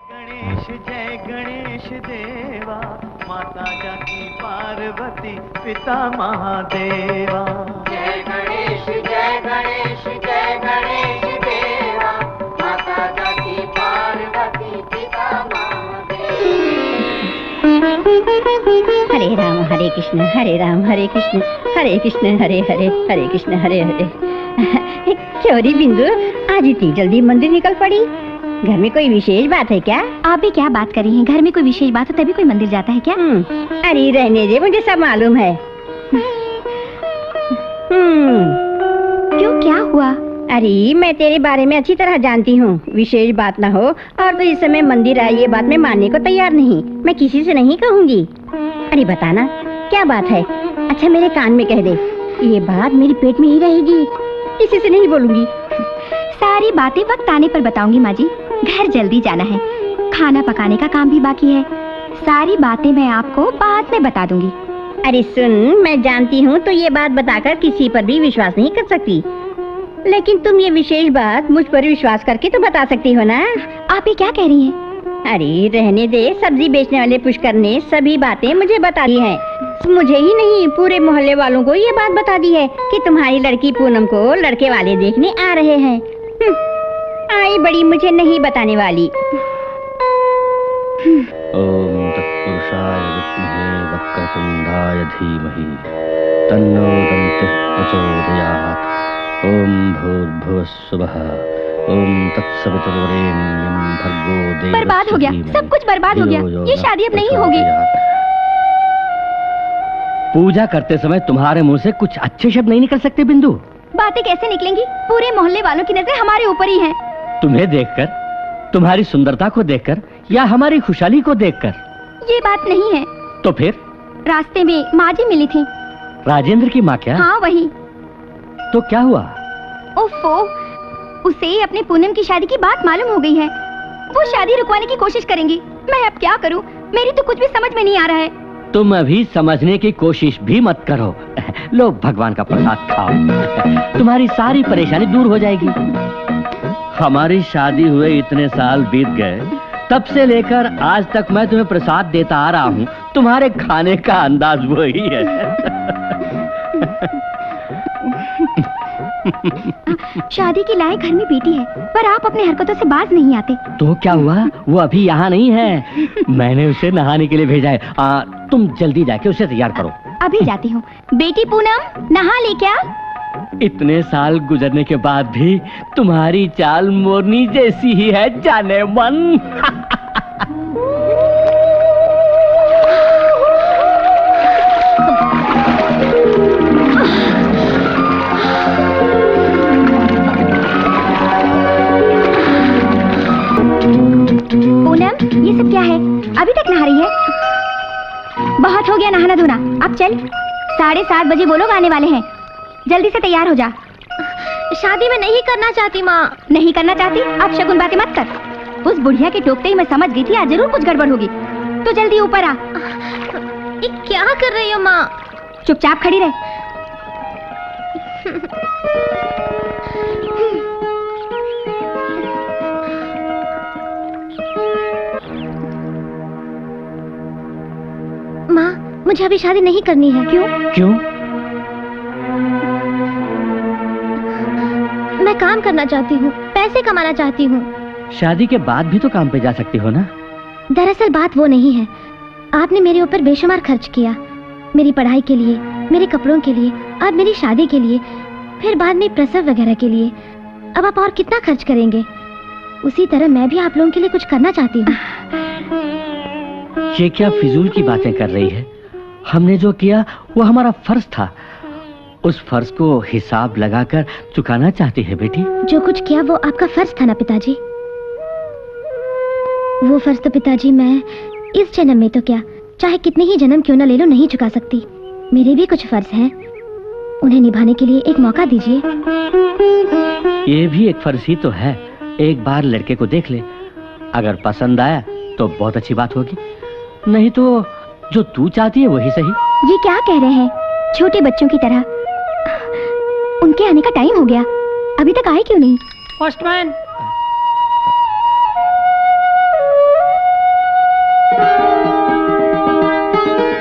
गणेश जय गणेश देवा, माता जाकी पार्वती पिता महादेवा। जय गणेश जय गणेश जय गणेश देवा, माता जाकी पार्वती पिता महादेवा। हरे राम हरे कृष्ण हरे राम हरे कृष्ण हरे हरे हरे कृष्ण हरे हरे। क्यों री बिंदु, आज इतनी जल्दी मंदिर निकल पड़ी? घर में कोई विशेष बात है क्या? आप भी क्या बात कर रही हैं? घर में कोई विशेष बात हो तभी कोई मंदिर जाता है क्या? अरे रहने दे, मुझे सब मालूम है। क्यों, क्या हुआ? अरे मैं तेरे बारे में अच्छी तरह जानती हूँ। विशेष बात ना हो और तो इस समय मंदिर आई, ये बात मैं मानने को तैयार नहीं। मैं किसी से नहीं कहूँगी। अरे बताना क्या बात है? अच्छा मेरे कान में कह दे, ये बात मेरे पेट में ही रहेगी, किसी से नहीं बोलूंगी। सारी बातें वक्त आने पर बताऊंगी माँ जी। घर जल्दी जाना है, खाना पकाने का काम भी बाकी है। सारी बातें मैं आपको बाद में बता दूंगी। अरे सुन, मैं जानती हूँ तो ये बात बताकर किसी पर भी विश्वास नहीं कर सकती, लेकिन तुम ये विशेष बात मुझ पर विश्वास करके तो बता सकती हो ना? आप ये क्या कह रही हैं? अरे रहने दे, सब्जी बेचने वाले पुष्कर ने सभी बातें मुझे बता दी हैं। मुझे ही नहीं, पूरे मोहल्ले वालों को ये बात बता दी है कि तुम्हारी लड़की पूनम को लड़के वाले देखने आ रहे हैं। आई बड़ी मुझे नहीं बताने वाली। ओम तत्पुरुषाय विद्महे वक्रतुंडाय धीमहि तन्नो दन्तिः प्रचोदयात्। ओम भूर्भुवस्सुवः ओम तत्सवितुर्वरेण्यं भर्गो देवस्य धीमहि। बर्बाद हो गया, सब कुछ बर्बाद हो गया। ये शादी अब नहीं होगी। पूजा करते समय तुम्हारे मुंह से कुछ अच्छे शब्द नहीं निकल सकते बिंदु? बातें कैसे निकलेंगी? पूरे मोहल्ले वालों की नजर हमारे ऊपर ही है। तुम्हें देखकर, तुम्हारी सुंदरता को देखकर या हमारी खुशहाली को देखकर? ये बात नहीं है। तो फिर? रास्ते में माँ जी मिली थी। राजेंद्र की माँ क्या? हाँ वही। तो क्या हुआ? ओफो, उसे अपने पूनम की शादी की बात मालूम हो गई है। वो शादी रुकवाने की कोशिश करेंगी। मैं अब क्या करूं? मेरी तो कुछ भी समझ में नहीं आ रहा है। तुम अभी समझने की कोशिश भी मत करो। लो भगवान का प्रसाद खाओ, तुम्हारी सारी परेशानी दूर हो जाएगी। हमारी शादी हुए इतने साल बीत गए, तब से लेकर आज तक मैं तुम्हें प्रसाद देता आ रहा हूँ। तुम्हारे खाने का अंदाज वही है। शादी की लायक घर में बेटी है, पर आप अपने हरकतों से बाज नहीं आते। तो क्या हुआ? वो अभी यहाँ नहीं है, मैंने उसे नहाने के लिए भेजा है। तुम जल्दी जाके उसे तैयार करो। अभी जाती हूँ। बेटी पूनम, नहा ले क्या? इतने साल गुजरने के बाद भी तुम्हारी चाल मोरनी जैसी ही है जाने मन। पूनम, ये सब क्या है? अभी तक नहा रही है? बहुत हो गया नहाना धोना, अब चल। 7:30 बजे वो लोग आने वाले हैं। जल्दी से तैयार हो जा। शादी में नहीं करना चाहती माँ। नहीं करना चाहती? अब शगुन बातें मत कर। उस बुढ़िया के टोकते ही मैं समझ गई थी आज जरूर कुछ गड़बड़ होगी। तो जल्दी ऊपर आ। ये क्या कर रही हो माँ? चुपचाप खड़ी रह। माँ, मुझे अभी शादी नहीं करनी है। क्यों? क्यों? मैं काम करना चाहती हूँ, पैसे कमाना चाहती हूँ। शादी के बाद भी तो काम पे जा सकती हो ना? दरअसल बात वो नहीं है। आपने मेरे ऊपर बेशुमार खर्च किया, मेरी पढ़ाई के लिए, मेरे कपड़ों के लिए, अब मेरी शादी के लिए, फिर बाद में प्रसव वगैरह के लिए। अब आप और कितना खर्च करेंगे? उसी तरह मैं भी आप लोगों के लिए कुछ करना चाहती हूँ। ये क्या फिजूल की बातें कर रही है? हमने जो किया वो हमारा फर्ज था। उस फर्ज को हिसाब लगाकर चुकाना चाहती है बेटी? जो कुछ किया वो आपका फर्ज था ना पिताजी। वो फर्ज तो पिताजी मैं इस जन्म में तो क्या, चाहे कितने ही जन्म क्यों न ले लो, नहीं चुका सकती। मेरे भी कुछ फर्ज हैं, उन्हें निभाने के लिए एक मौका दीजिए। ये भी एक फर्ज ही तो है। एक बार लड़के को देख ले, अगर पसंद आया तो बहुत अच्छी बात होगी, नहीं तो जो तू चाहती है वही सही। ये क्या कह रहे हैं? छोटे बच्चों की तरह। उनके आने का टाइम हो गया, अभी तक आए क्यों नहीं? पोस्टमैन।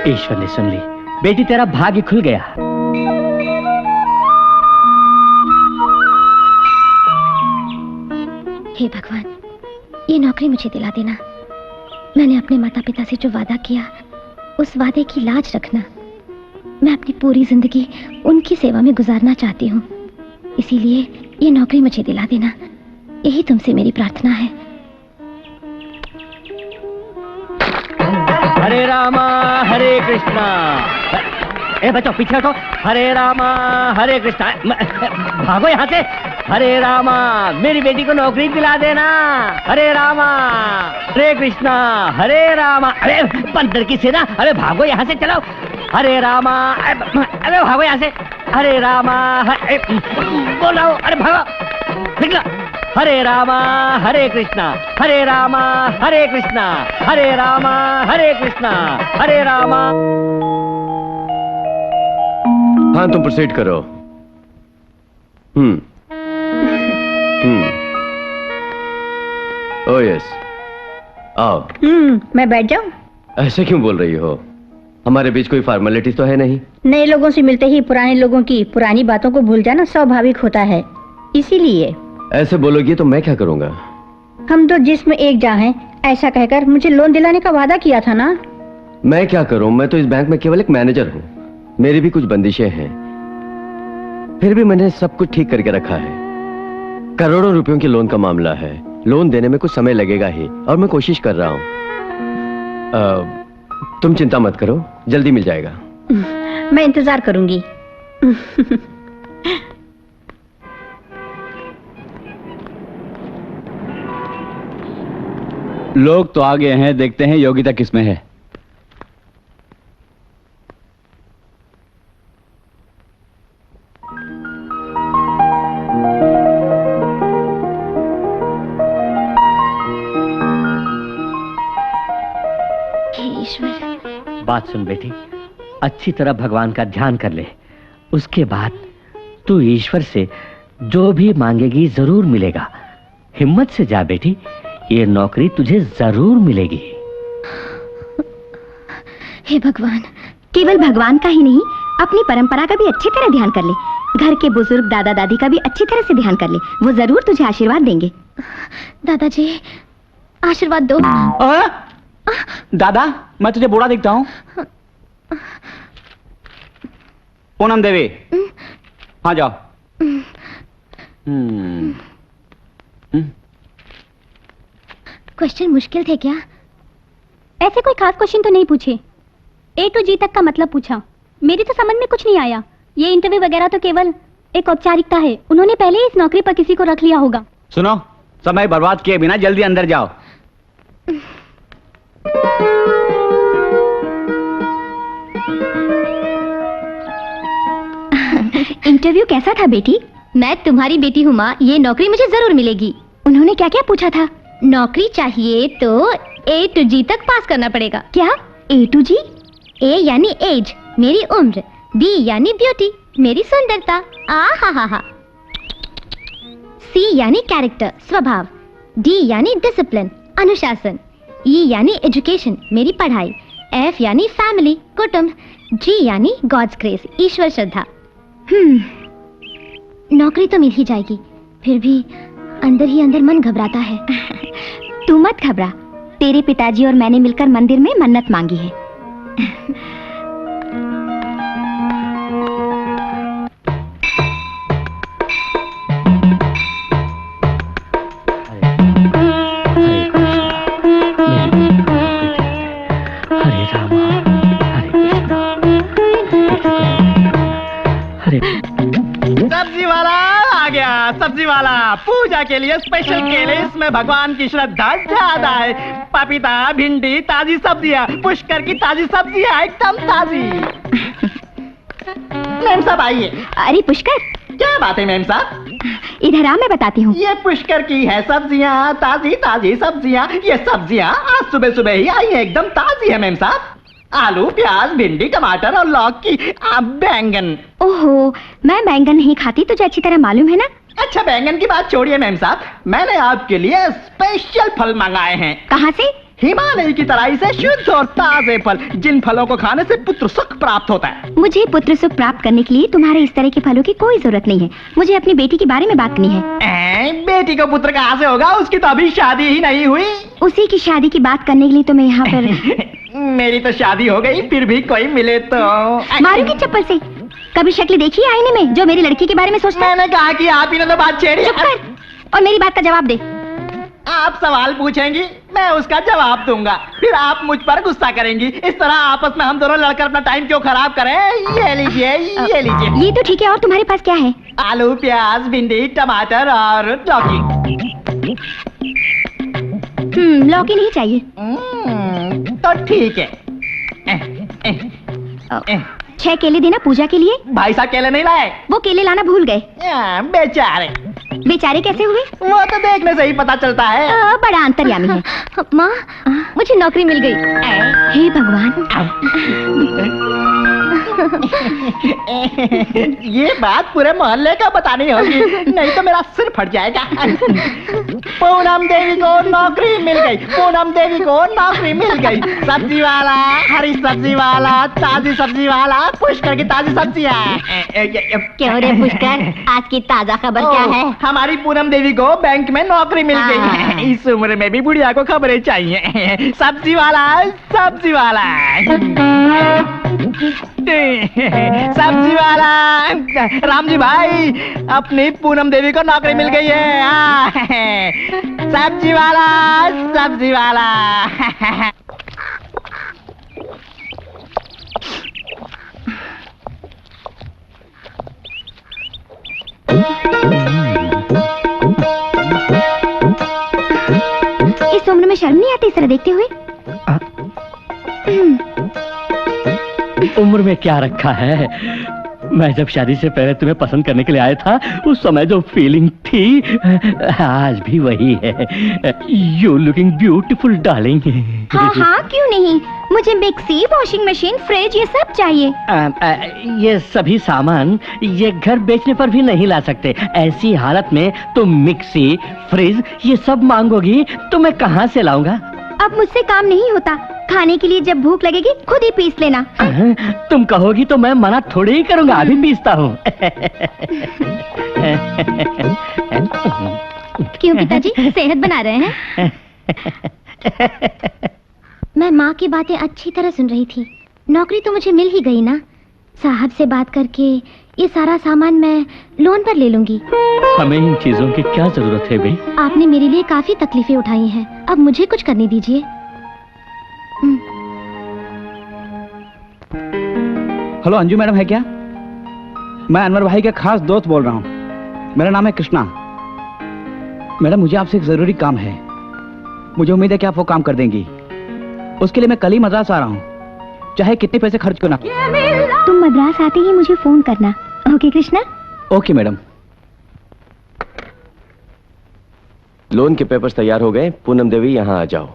ईश्वर ने सुन ली। बेटी तेरा भाग्य खुल गया। हे भगवान, ये नौकरी मुझे दिला देना। मैंने अपने माता पिता से जो वादा किया, उस वादे की लाज रखना। मैं अपनी पूरी जिंदगी उनकी सेवा में गुजारना चाहती हूँ, इसीलिए ये नौकरी मुझे दिला देना। यही तुमसे मेरी प्रार्थना है। हरे रामा हरे कृष्णा। ए बच्चों पीछे हटो। हरे रामा हरे कृष्णा। भागो यहाँ से। हरे रामा, मेरी बेटी को नौकरी दिला देना। हरे रामा हरे कृष्णा। हरे रामा। अरे बंदर की सेना, अरे भागो यहाँ से, चलो। हरे रामा, अरे भागो यहाँ से। हरे रामा, बोलो, अरे भागो, निकलो। हरे रामा हरे कृष्णा। हरे रामा हरे कृष्णा। हरे रामा हरे कृष्णा। हरे रामा। हाँ, तुम प्रोसीड करो। ओह यस, आओ। मैं बैठ जाऊं? ऐसे क्यों बोल रही हो? हमारे बीच कोई फॉर्मेलिटीज तो है नहीं। नए लोगों से मिलते ही पुराने लोगों की पुरानी बातों को भूल जाना स्वाभाविक होता है, इसीलिए। ऐसे बोलोगी तो मैं क्या करूंगा? हम दो जिस्म एक जान हैं, ऐसा कहकर मुझे लोन दिलाने का वादा किया था ना। मैं क्या करूं? मैं तो इस बैंक में केवल एक मैनेजर हूं। मेरी भी कुछ बंदिशें हैं, फिर भी मैंने सब कुछ ठीक करके रखा है। करोड़ों रुपयों की लोन का मामला है। लोन देने में कुछ समय लगेगा ही, और मैं कोशिश कर रहा हूं। तुम चिंता मत करो, जल्दी मिल जाएगा। मैं इंतजार करूंगी। लोग तो आगे हैं, देखते हैं योग्यता किसमें है। बात सुन बेटी, अच्छी तरह भगवान का ध्यान कर ले। उसके बाद तू ईश्वर से जो भी मांगेगी जरूर मिलेगा। हिम्मत से जा बेटी, ये नौकरी तुझे जरूर मिलेगी। हे भगवान, केवल भगवान का ही नहीं, अपनी परंपरा का भी अच्छी तरह ध्यान कर ले। घर के बुजुर्ग दादा दादी का भी अच्छी तरह से ध्यान कर ले, वो जरूर तुझे आशीर्वाद देंगे। दादाजी, आशीर्वाद दो। दादा, मैं तुझे बूढ़ा दिखता हूँ। पूनम देवी, हाँ जाओ। क्वेश्चन मुश्किल थे क्या? ऐसे कोई खास क्वेश्चन तो नहीं पूछे, A to G तक का मतलब पूछा। मेरी तो समझ में कुछ नहीं आया। ये इंटरव्यू वगैरह तो केवल एक औपचारिकता है। उन्होंने पहले ही इस नौकरी पर किसी को रख लिया होगा। सुनो, समय बर्बाद किए बिना जल्दी अंदर जाओ। इंटरव्यू कैसा था बेटी? मैं तुम्हारी बेटी हूँ माँ, ये नौकरी मुझे जरूर मिलेगी। उन्होंने क्या क्या पूछा था? नौकरी चाहिए तो A to G तक पास करना पड़ेगा। क्या A to G? A यानी एज, मेरी उम्र। B यानी ब्यूटी, मेरी सुंदरता। हा। C यानी कैरेक्टर, स्वभाव। D यानी डिसिप्लिन, अनुशासन। E यानी एजुकेशन, मेरी पढ़ाई। F यानी फैमिली, कुटुंब। G यानी गॉड्स ग्रेस, ईश्वर श्रद्धा। नौकरी तो मिल ही जाएगी, फिर भी अंदर ही अंदर मन घबराता है। तू मत घबरा, तेरे पिताजी और मैंने मिलकर मंदिर में मन्नत मांगी है। सब्जी वाला आ गया। सब्जी वाला, पूजा के लिए स्पेशल केले, इसमें भगवान की श्रद्धा ज्यादा है। पपीता, भिंडी, ताजी सब्जियां, पुष्कर की ताजी सब्जियां, एकदम ताजी। मैम साहब आइए। अरे पुष्कर, क्या बात है मैम साहब? इधर आ, मैं बताती हूँ। ये पुष्कर की है सब्जियां, ताजी ताजी सब्जियां। ये सब्जियां आज सुबह सुबह ही आई है, एकदम ताजी है मैम साहब। आलू, प्याज, भिंडी, टमाटर और लौकी, बैंगन। ओहो, मैं बैंगन नहीं खाती, तुझे अच्छी तरह मालूम है ना। अच्छा, बैंगन की बात छोड़िए मैम साहब, मैंने आपके लिए स्पेशल फल मंगाए हैं। कहाँ से? हिमालय की तरह से शुद्ध और ताजे फल, जिन फलों को खाने से पुत्र सुख प्राप्त होता है। मुझे पुत्र सुख प्राप्त करने के लिए तुम्हारे इस तरह के फलों की कोई जरूरत नहीं है। मुझे अपनी बेटी के बारे में बात करनी है। बेटी को पुत्र कहाँ से होगा? उसकी तो अभी शादी ही नहीं हुई। उसी की शादी की बात करने के लिए तो मैं यहाँ पर मेरी तो शादी हो गई, फिर भी कोई मिले तो मारूंगी चप्पल से। कभी शक्ल देखी है आईने में जो मेरी लड़की के बारे में सोचता है? मैंने कहा कि आप ही ने तो बात छेड़ी। चुप कर और मेरी बात का जवाब दे। आप सवाल पूछेंगी, मैं उसका जवाब दूंगा, फिर आप मुझ पर गुस्सा करेंगी। इस तरह आपस में हम दोनों लड़कर अपना टाइम क्यों खराब करें? ये लीजिए, ये लीजिए। ये तो ठीक है, और तुम्हारे पास क्या है? आलू, प्याज, भिंडी, टमाटर और लौकी। लौकी नहीं चाहिए। तो ठीक है। 6 केले देना पूजा के लिए। भाई साहब केले नहीं लाए? वो केले लाना भूल गए। बेचारे। बेचारे कैसे हुए? वो तो देखने से ही पता चलता है। बड़ा अंतर्यामी है। माँ, मुझे नौकरी मिल गई। हे भगवान। ये बात पूरे मोहल्ले का बतानी होगी, नहीं तो मेरा सिर फट जाएगा। पूनम देवी को नौकरी मिल गई, पूनम देवी को नौकरी मिल गई। सब्जी वाला, हरी सब्जी वाला, ताजी सब्जी वाला, पुष्कर की ताजी सब्जियाँ। क्यों रे पुष्कर, आज की ताजा खबर क्या है? हमारी पूनम देवी को बैंक में नौकरी मिल गई। इस उम्र में भी बुढ़िया को खबरें चाहिए। सब्जी वाला, सब्जी वाला, सब्जी वाला। रामजी भाई, अपनी पूनम देवी को नौकरी मिल गई है। सब्जी वाला, सब्जी वाला। इस उम्र में शर्म नहीं आती इस तरह देखते हुए? उम्र में क्या रखा है? मैं जब शादी से पहले तुम्हें पसंद करने के लिए आया था, उस समय जो फीलिंग थी आज भी वही है। You looking beautiful darling. हाँ हाँ, क्यों नहीं। मुझे मिक्सी, वॉशिंग मशीन, फ्रिज ये सब चाहिए। ये सभी सामान ये घर बेचने पर भी नहीं ला सकते। ऐसी हालत में तुम मिक्सी, फ्रिज ये सब मांगोगी तो मैं कहाँ से लाऊंगा? अब मुझसे काम नहीं होता। खाने के लिए जब भूख लगेगी खुद ही पीस लेना। तुम कहोगी तो मैं मना थोड़ी ही करूंगा, अभी पीसता हूँ। क्यों पिताजी, सेहत बना रहे हैं? मैं माँ की बातें अच्छी तरह सुन रही थी। नौकरी तो मुझे मिल ही गई ना। साहब से बात करके ये सारा सामान मैं लोन पर ले लूंगी। हमें इन चीजों की क्या जरूरत है भाई? आपने मेरे लिए काफी तकलीफें उठाई हैं, अब मुझे कुछ करने दीजिए। हेलो, अंजू मैडम है क्या? मैं अनवर भाई का खास दोस्त बोल रहा हूँ। मेरा नाम है कृष्णा। मैडम, मुझे आपसे एक जरूरी काम है। मुझे उम्मीद है कि आप वो काम कर देंगी। उसके लिए मैं कल ही मद्रास आ रहा हूँ, चाहे कितने पैसे खर्च क्यों ना। तुम मद्रास आते ही मुझे फोन करना। Okay Krishna? Okay madam. Loan के पेपर्स तैयार हो गए। पूनम देवी यहाँ आ जाओ।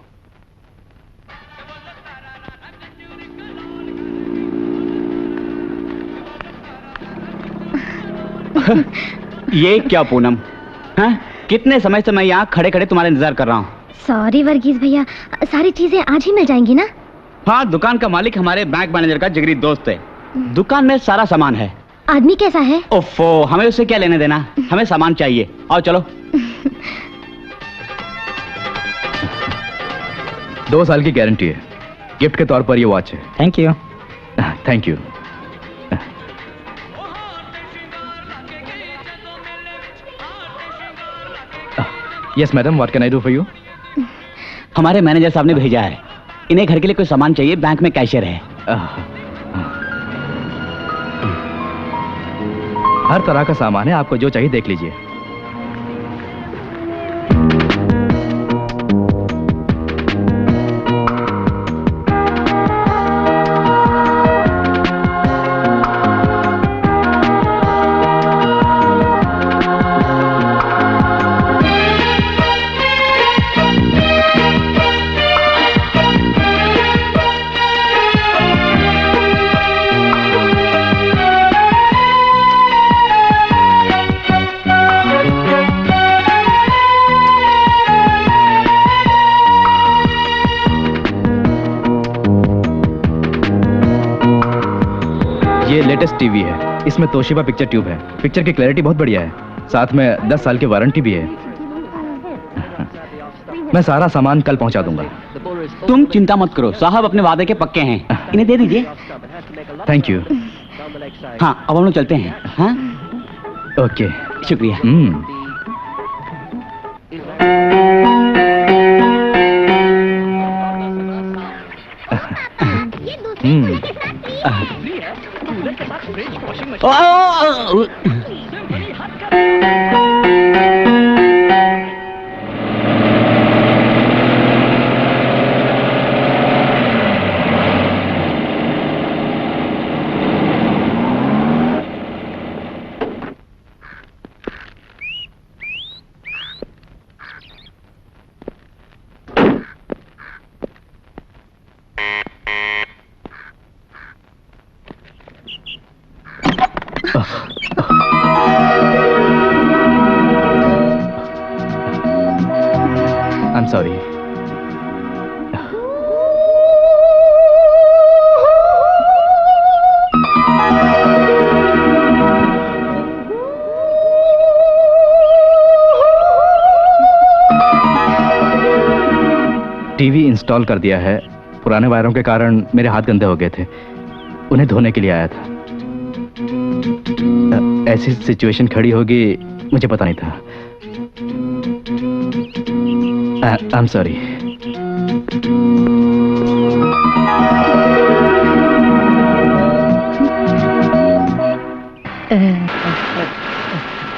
ये क्या पूनम, हाँ? कितने समय से मैं यहाँ खड़े खड़े तुम्हारा इंतजार कर रहा हूँ। सॉरी वर्गीस भैया, सारी चीजें आज ही मिल जाएंगी ना? हाँ, दुकान का मालिक हमारे बैंक मैनेजर का जिगरी दोस्त है। दुकान में सारा सामान है। आदमी कैसा है? ओफो, हमें उससे क्या लेने देना, हमें सामान चाहिए। आओ चलो। 2 साल की गारंटी है। गिफ्ट के तौर पर ये वॉच है। Thank you. Thank you. Yes madam, what can I do for you? हमारे मैनेजर साहब ने भेजा है। इन्हें घर के लिए कोई सामान चाहिए, बैंक में कैशियर है। हर तरह का सामान है, आपको जो चाहिए देख लीजिए। ये लेटेस्ट टीवी है, इसमें तोशिबा पिक्चर ट्यूब है। पिक्चर की क्लैरिटी बहुत बढ़िया है, साथ में 10 साल की वारंटी भी है। मैं सारा सामान कल पहुंचा दूंगा। तुम चिंता मत करो, साहब अपने वादे के पक्के हैं, इन्हें दे दीजिए। Thank you. हाँ, अब हम लोग चलते हैं। हाँ, ओके, शुक्रिया। I'm sorry. टीवी इंस्टॉल कर दिया है। पुराने वायरों के कारण मेरे हाथ गंदे हो गए थे, उन्हें धोने के लिए आया था। ऐसी सिचुएशन खड़ी होगी मुझे पता नहीं था। I'm sorry.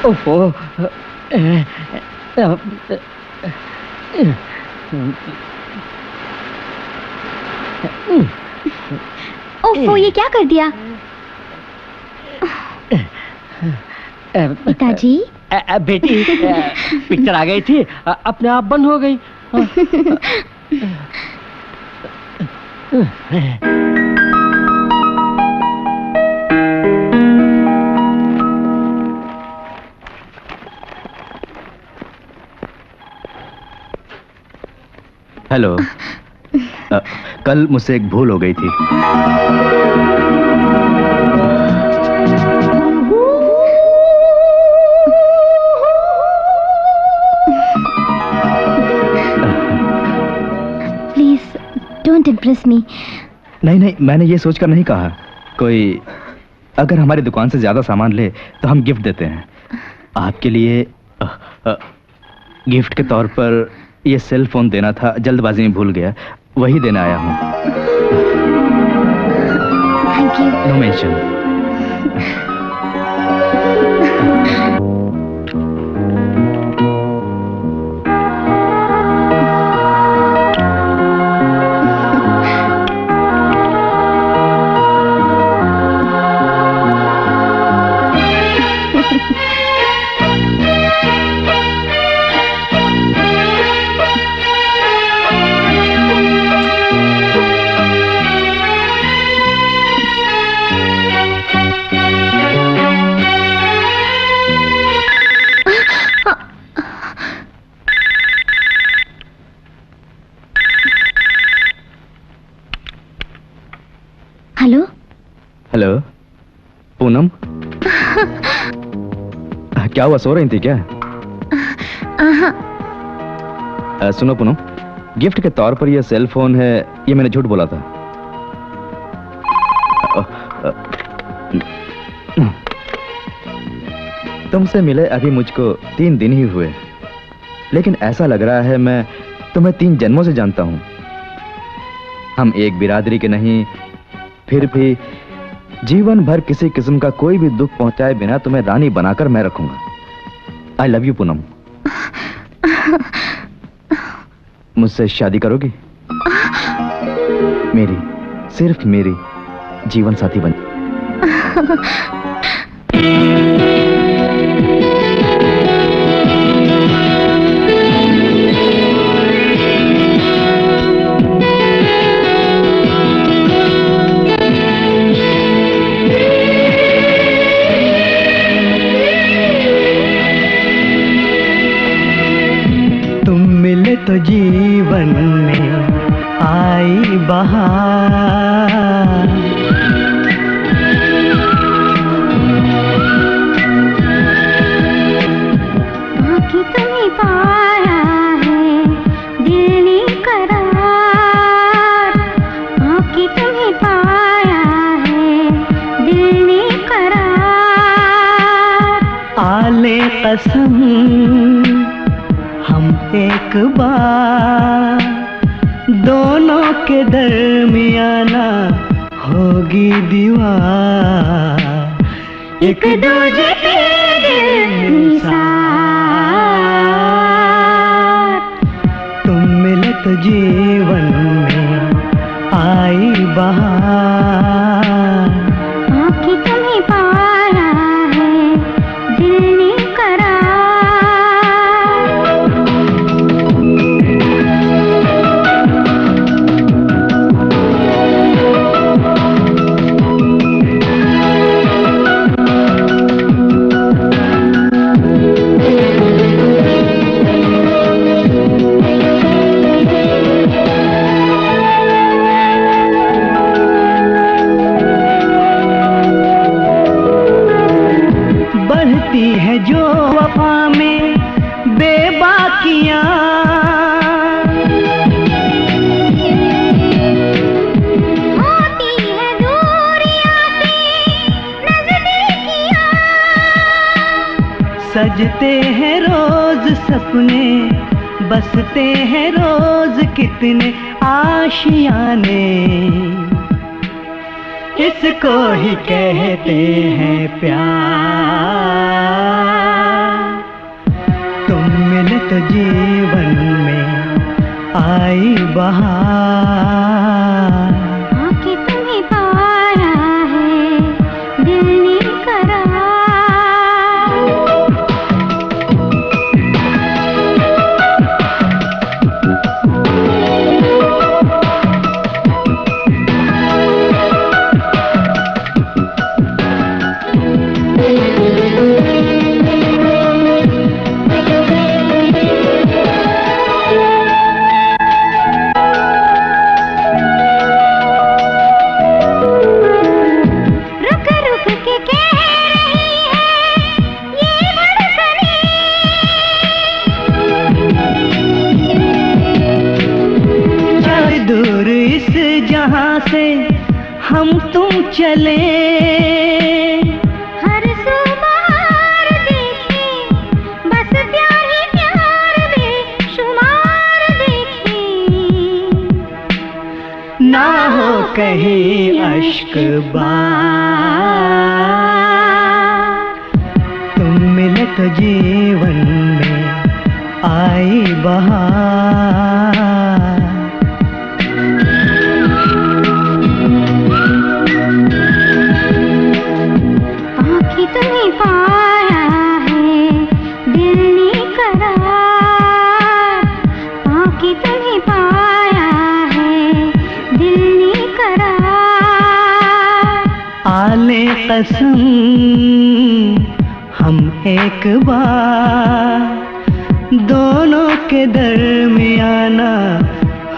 ओहो, ओफो, ये क्या कर दिया? पिताजी, बेटी, पिक्चर आ गई थी, अपने आप बंद हो गई। हेलो। कल मुझसे एक भूल हो गई थी। Please don't impress me. नहीं, मैंने ये सोचकर नहीं कहा। कोई अगर हमारी दुकान से ज्यादा सामान ले तो हम गिफ्ट देते हैं। आपके लिए गिफ्ट के तौर पर ये सेल फोन देना था, जल्दबाजी में भूल गया, वही देने आया हूँ। Thank you. No mention. Hello. Hello Poonam. क्या हुआ, सो रही थी क्या? सुनो पूनम, गिफ्ट के तौर पर यह सेल फोन है, ये मैंने झूठ बोला था। तुमसे मिले अभी मुझको 3 दिन ही हुए, लेकिन ऐसा लग रहा है मैं तुम्हें 3 जन्मों से जानता हूं। हम एक बिरादरी के नहीं, फिर भी जीवन भर किसी किस्म का कोई भी दुख पहुंचाए बिना तुम्हें रानी बनाकर मैं रखूंगा। आई लव यू पूनम। मुझसे शादी करोगी? मेरी, सिर्फ मेरी जीवन साथी बन। तो जीवन में आई बहार, दिल ने करार। आले कसम हम एक बार दोनों के दरमियाना होगी दीवार, एक दूजे के दिल निसार। तुम मिले तो जीवन में आई बहार, आँखें तुम्हें पाया है दिल ने करार। बढ़ती है जो वफा में बेबाकियां, होती है दूरियां से नजदीकियां, सजते हैं रोज सपने, बसते हैं रोज कितने आशियाने, इसको ही कहते हैं प्यार। तुम मिले तो जीवन में आई बहार, आँखें तुम्हें पाया है दिल ने करार। रुक रुक के कह रही है ये धड़कनें, चाहे दूर इस जहां से हम तुम चले, हर सुबह देखे बस प्यार ही प्यार बेशुमार देखे, ना हो कहीं अश्क बार। तुम मिले तो जीवन में आई बहार, आँखें तुम्हें पाया है दिल ने करार, आँखें तुम्हें पाया है दिल ने करार। आले कसम हम एक बार दोनों के दरमियाना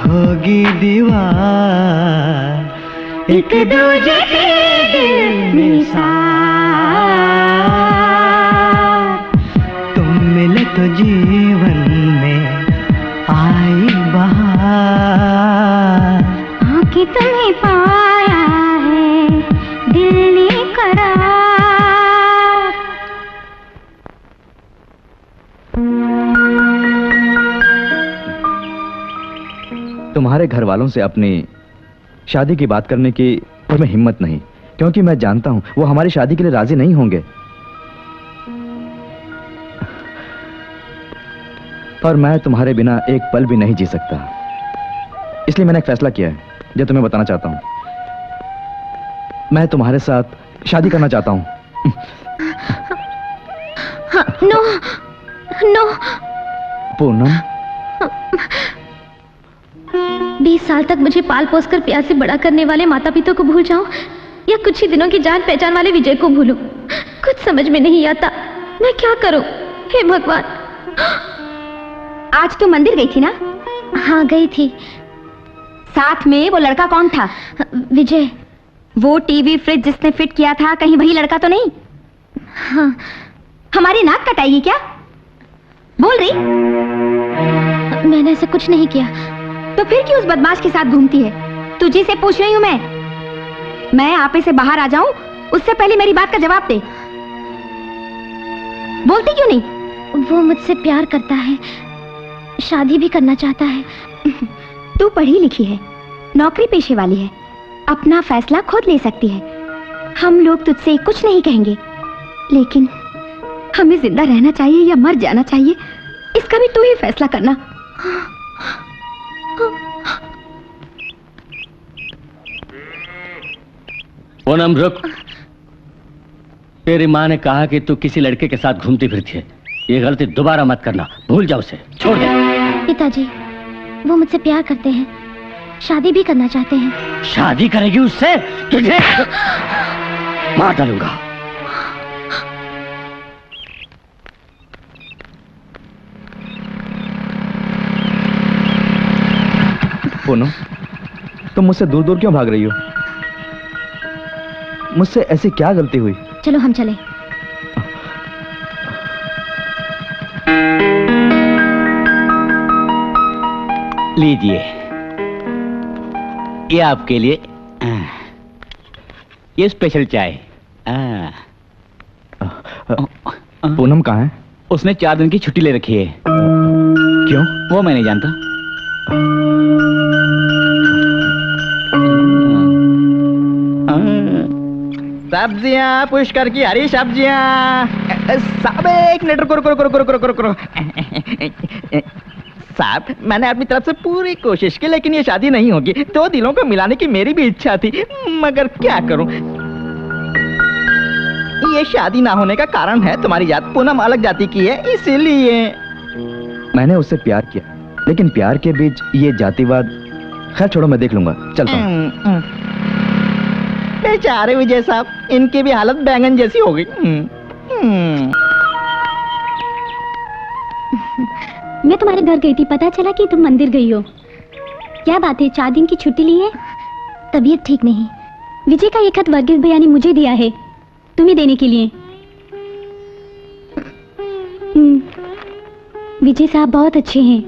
होगी दीवार, एक दूजे के दिल निसार। तुम मिले तो जीवन में आई बहार, आँखें तुम्हें पाया है दिल ने करार। तुम्हारे घर वालों से अपनी शादी की बात करने की तुम्हें हिम्मत नहीं, क्योंकि मैं जानता हूं वो हमारी शादी के लिए राजी नहीं होंगे। और मैं तुम्हारे बिना एक पल भी नहीं जी सकता, इसलिए मैंने एक फैसला किया है जो तुम्हें बताना चाहता हूं। मैं तुम्हारे साथ शादी करना चाहता हूं। नो नो, पूनम, 20 साल तक मुझे पाल पोस कर प्यार से बड़ा करने वाले माता पिता को भूल जाऊं या कुछ ही दिनों की जान पहचान वाले विजय को भूलूं, कुछ समझ में नहीं आता। मैं क्या करूं? हे भगवान। आज तो मंदिर गई थी ना? हाँ गई थी। साथ में वो लड़का कौन था? विजय। वो टीवी फ्रिज जिसने फिट किया था, कहीं वही लड़का तो नहीं? हाँ। हमारी नाक कटाएगी क्या? बोल रही? मैंने ऐसा कुछ नहीं किया। तो फिर क्यों उस बदमाश के साथ घूमती है? तुझे से पूछ रही हूं मैं आपे से बाहर आ जाऊं, उससे पहले मेरी बात का जवाब दे। बोलती क्यों नहीं? वो मुझसे प्यार करता है, शादी भी करना चाहता है। तू पढ़ी लिखी है, नौकरी पेशे वाली है, अपना फैसला खुद ले सकती है। हम लोग तुझसे कुछ नहीं कहेंगे, लेकिन हमें जिंदा रहना चाहिए या मर जाना चाहिए, इसका भी तू ही फैसला करना। पूनम रुक। तेरी माँ ने कहा कि तू किसी लड़के के साथ घूमती फिरती है। ये गलती दोबारा मत करना, भूल जाओ उसे, छोड़ दे। पिताजी, वो मुझसे प्यार करते हैं, शादी भी करना चाहते हैं। शादी करेगी उससे? तुझे मार डालूंगा। पूनम, तुम मुझसे दूर दूर क्यों भाग रही हो? मुझसे ऐसी क्या गलती हुई? चलो हम चले। लीजिए, ये आपके लिए ये स्पेशल चाय। पूनम कहाँ है? उसने 4 दिन की छुट्टी ले रखी है। क्यों? वो मैं नहीं जानता। सब्जियां, पुष्कर की हरी सब्जियां। साहब एक मिनट रुको रुको रुको रुको रुको रुको रुको। साहब, मैंने अपनी तरफ से पूरी कोशिश की, लेकिन ये शादी नहीं होगी। 2 दिलों को मिलाने की मेरी भी इच्छा थी, मगर क्या करूं? ये शादी ना होने का कारण है तुम्हारी जात पूनम अलग जाति की है, इसीलिए। मैंने उससे प्यार किया, लेकिन प्यार के बीच ये जातिवाद। खैर छोड़ो, मैं देख लूंगा, चलता हूँ। बेचारे विजय साहब, इनकी भी हालत बैंगन जैसी हो गई। मैं तुम्हारे घर गई थी, पता चला कि तुम मंदिर गई हो। क्या बात है, 4 दिन की छुट्टी ली है? तबीयत ठीक नहीं। विजय का ये खत वर्गीस भैया ने मुझे दिया है, तुम्हें देने के लिए। विजय साहब बहुत अच्छे हैं।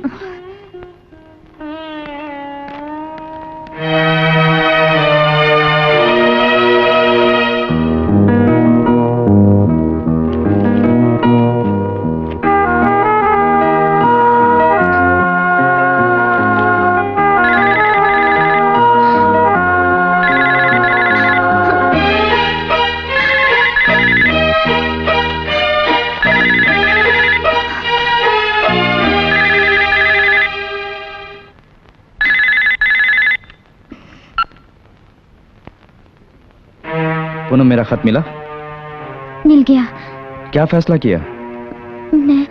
पूनम, मेरा खत मिला? मिल गया। क्या फैसला किया? मैं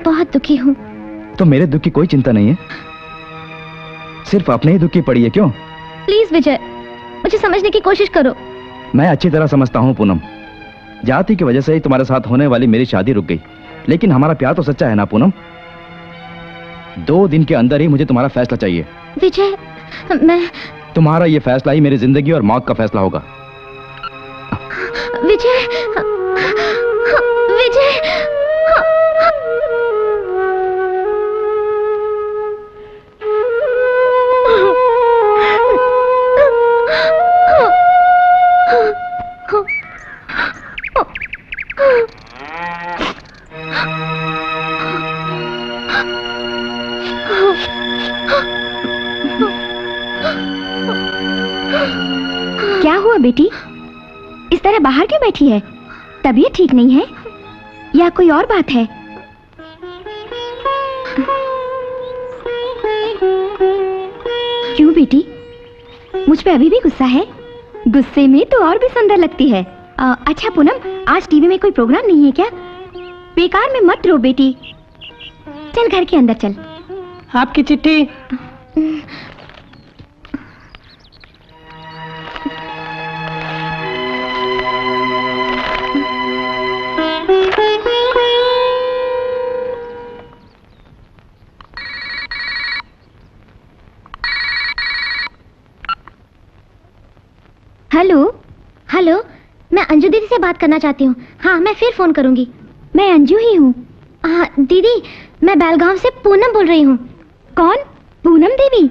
बहुत दुखी हूँ। तो मेरे दुख की कोई चिंता नहीं है, सिर्फ अपने ही दुख की पड़ी है। क्यों? प्लीज विजय, मुझे समझने की कोशिश करो। मैं अच्छी तरह समझता हूँ पूनम, जाति की वजह से ही तुम्हारे साथ होने वाली मेरी शादी रुक गई, लेकिन हमारा प्यार तो सच्चा है ना पूनम? 2 दिन के अंदर ही मुझे तुम्हारा फैसला चाहिए। विजय, मैं तुम्हारा ये फैसला ही मेरी जिंदगी और मौत का फैसला होगा। विजय, विजय, क्या हुआ बेटी? इस तरह बाहर क्यों बैठी है? तबीयत ठीक नहीं है या कोई और बात है? क्यों बेटी, मुझ पे अभी भी गुस्सा है? गुस्से में तो और भी सुंदर लगती है। अच्छा पूनम, आज टीवी में कोई प्रोग्राम नहीं है क्या? बेकार में मत रो बेटी, चल घर के अंदर चल। आपकी चिट्ठी। हेलो हेलो, मैं अंजू दीदी से बात करना चाहती हूँ। हाँ, मैं फिर फोन करूंगी। मैं अंजू ही हूँ। हाँ दीदी, मैं बेलगांव से पूनम बोल रही हूँ। कौन? पूनम देवी?